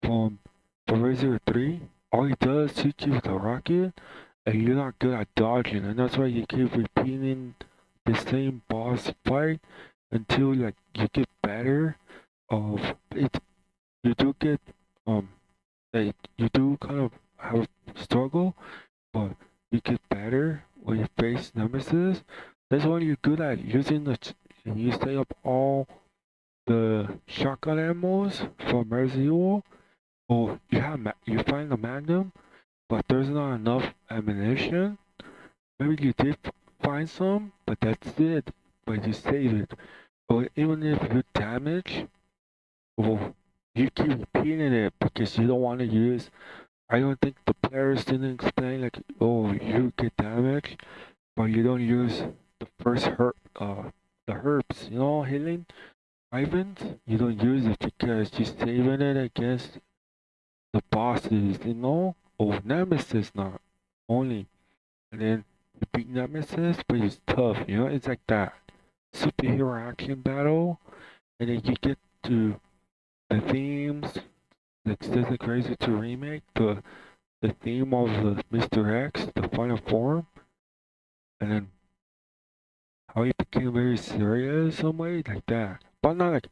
From for Resident 3, all he does is shoot you with a rocket, and you're not good at dodging, and that's why you keep repeating the same boss fight until like you get better. Of it, you do get um, like you do kind of have a struggle, but you get better when you face nemesis. That's when you're good at using and you stay up all the shotgun ammos from Resident Evil. Or you find the magnum, but there's not enough ammunition. Maybe you did find some, but that's it. But you save it. Or even if you damage, well, you keep repeating it because you don't want to use. I don't think the players didn't explain like, oh, you get damaged, but you don't use the first the herbs, you know, healing items. You don't use it because you're saving it against the bosses, you know, or Nemesis not only. And then you beat Nemesis, but it's tough, you know, it's like that superhero action battle, and then you get to the themes, like Still the Crazy to remake, the theme of the Mr. X, the final form, and then how he became very serious some way, like that. But not like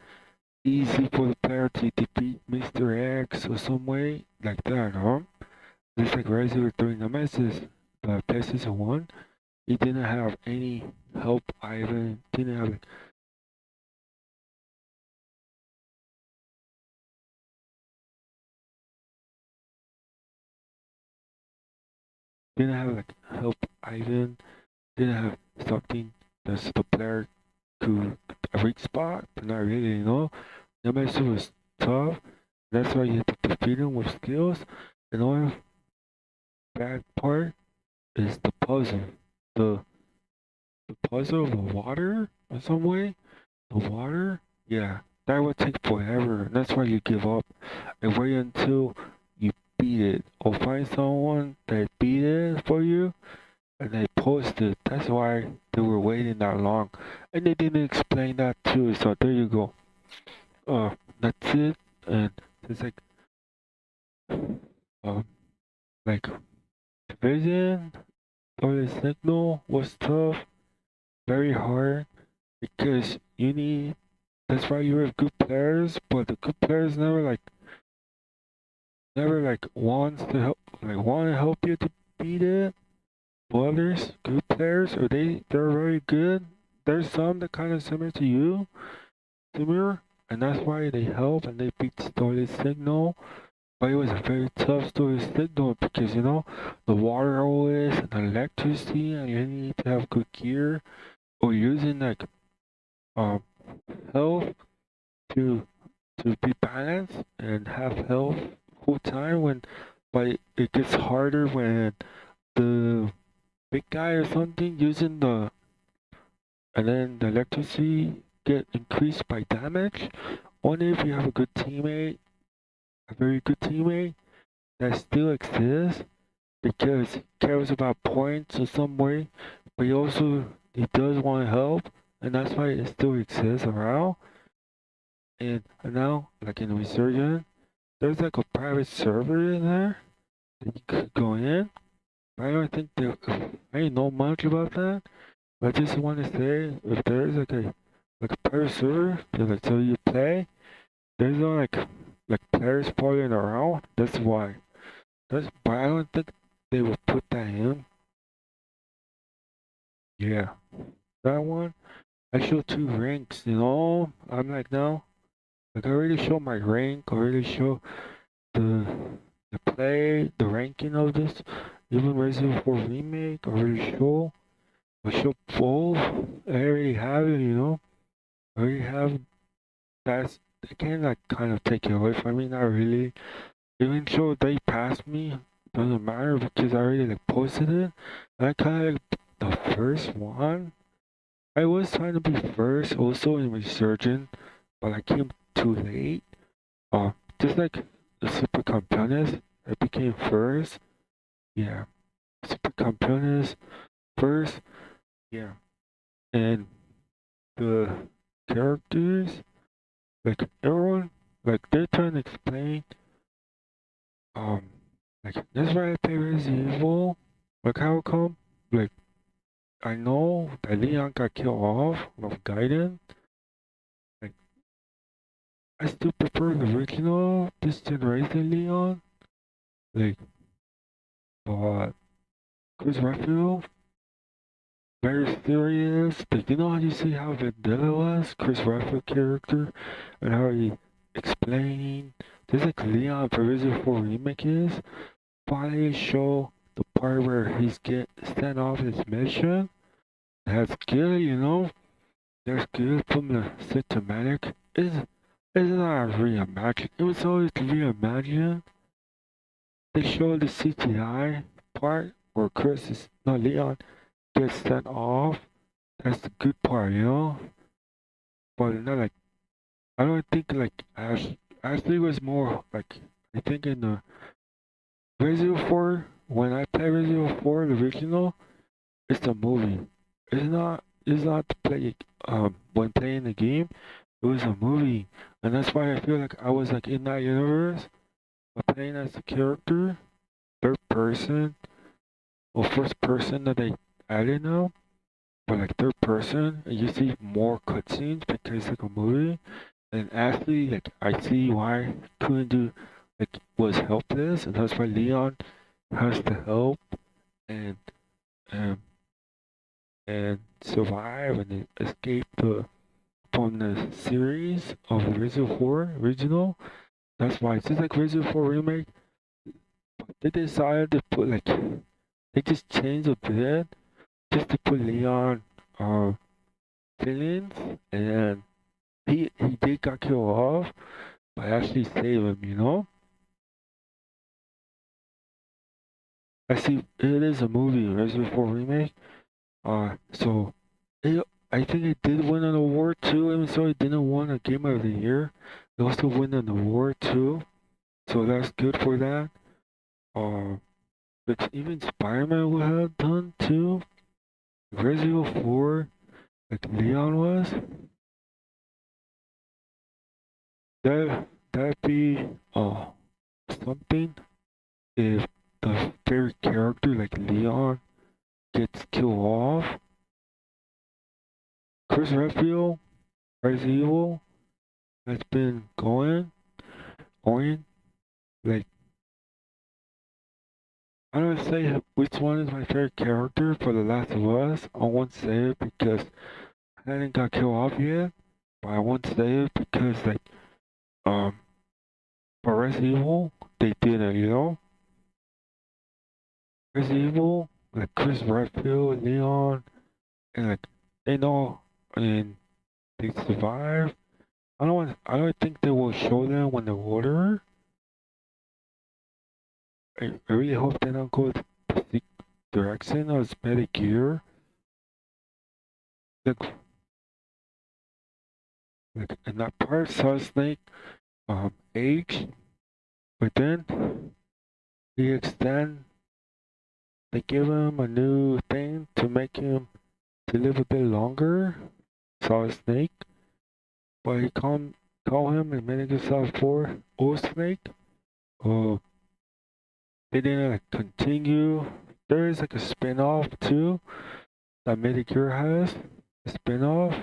easy for the player to defeat Mr. X or some way, like that, huh? Just like Resident during Nemesis, the PlayStation 1, he didn't have any help either, didn't have like help Ivan, didn't have something that's the player could a weak spot, but not really, you know. Nemesis was tough, that's why you had to defeat him with skills. The only bad part is the puzzle. the puzzle of the water in some way. The water, yeah, that would take forever. And that's why you give up and wait until you beat it, or find someone that beat it for you and they post it. That's why they were waiting that long, and they didn't explain that too. So there you go. That's it. And it's um, like division or the signal was tough, very hard because you need. That's why you have good players, but the good players never wants to help, want to help you to beat it. But others, good players, or they're very good. There's some that kind of similar to you, similar, and that's why they help and they beat Story Signal. But it was a very tough Story Signal because the water always and the electricity, and you need to have good gear or using um health to be balanced and have health whole time when, but it gets harder when the big guy or something using and then the electricity get increased by damage. Only if you have a good teammate, a very good teammate that still exists because he cares about points in some way, but he does want to help, and that's why it still exists around. And now, like in Resurgent, there's like a private server in there that you could go in. But I don't think I don't know much about that. But I just want to say, if there's like a private server that like so you play, there's no like players following around. That's why. But I don't think they will put that in. Yeah, that one. I show two ranks. I'm like now. Like I already show my rank. I already show the the ranking of this. Even Resident 4 Remake, I already show. I show both. I already have it. I already have that's they can like kind of take it away from me, not really. Even though they passed me, doesn't matter because I already like posted it. And I kinda like the first one. I was trying to be first also in Resurgent, but I came too late. Just like the Super Campeones, I became first. Yeah. Super Campeones first. Yeah. And the characters, like everyone, like they're trying to explain, um, like that's why I play Resident Evil. Like how come? Like I know that Leon got killed off of Gaiden. Like I still prefer the original, this generation Leon. Like, but Chris Redfield, very serious. Like you know how you see how Vendetta was, Chris Redfield character, and how he explaining. Just like Leon for Resident 4 remake is. Finally show the part where he's get sent off his mission. That's good. There's good from the cinematic. It's not reimagined. It was always reimagined. They showed the CGI part where Leon gets sent off. That's the good part. But not like I don't think like Ashley was more like I think in the Resident 4 when I play Resident 4 the original. It's a movie. It's not to play when playing the game. It was a movie. And that's why I feel like I was like in that universe, but playing as a character, third person or first person that they added now. But like third person, and you see more cutscenes because it's like a movie. And actually like I see why couldn't do like was helpless, and that's why Leon has to help and um and survive and escape from the series of Resident 4 original. That's why it's just like Resident 4 remake. They decided to put they just changed a bit just to put Leon feelings, and he did got killed off, but actually save him. I see it is a movie Resident 4 remake, So it, I think it did win an award too, even so it didn't win a Game of the Year. It also won an award too, so that's good for that. Uh, but even Spider-Man would have done too. Resident Evil 4, like Leon was, that'd be something if the favorite character like Leon gets killed off. Chris Redfield, Resident Evil, has been going, like, I don't say which one is my favorite character for The Last of Us. I won't say it because I hadn't got killed off yet, but I won't say it because, like, um, for Resident Evil, they didn't, you know? Resident Evil, like Chris Redfield, Leon, and like, they know, and they survive. I don't think they will show them when they're older. I really hope they don't go the direction of Medic Gear. Like, in that part, Solid Snake age, but then he extend. They give him a new thing to make him to live a bit longer. Solid Snake, but he call him and made himself for Old Snake. Oh, they didn't like continue. There is like a spin-off too that Medicure has. A spin-off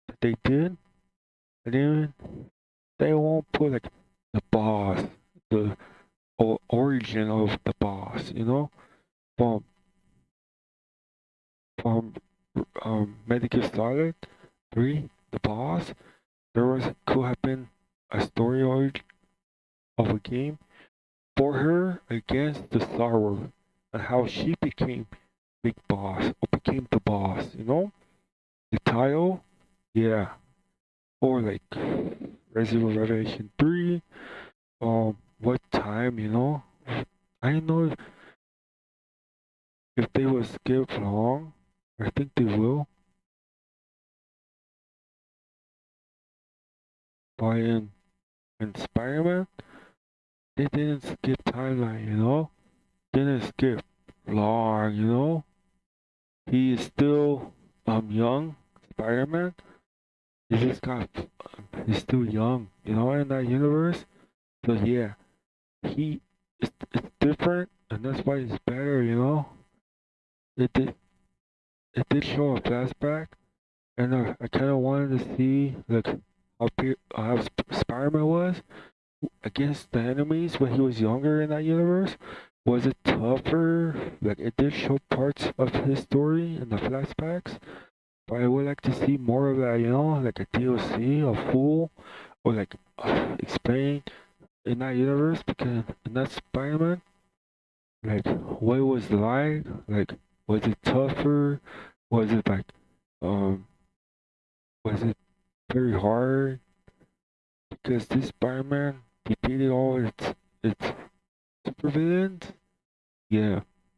that they did. And then they won't put like the boss, the origin of the boss, you know? From from Medicare Solid 3, the boss, there was could have been a story origin of a game for her against the Star Wars and how she became big boss or became the boss, you know? The title, yeah. Or like Resident Evil Revelation 3, what time, you know? I don't know if they will skip long. I think they will. But in Spider-Man, they didn't skip timeline, you know? Didn't skip long, you know? He is still young, Spider-Man. He just got he's still young, you know, in that universe. So yeah, it's different, and that's why it's better, you know. It did it did show a flashback, and I kind of wanted to see like how Spider-Man was against the enemies when he was younger in that universe. Was it tougher? Like it did show parts of his story in the flashbacks, but I would like to see more of that, you know, like a DLC, a full, or like explain in that universe because in that Spider-Man, like what it was like was it tougher? Was it like um was it very hard? Because this Spider-Man defeated all its supervillains. Yeah,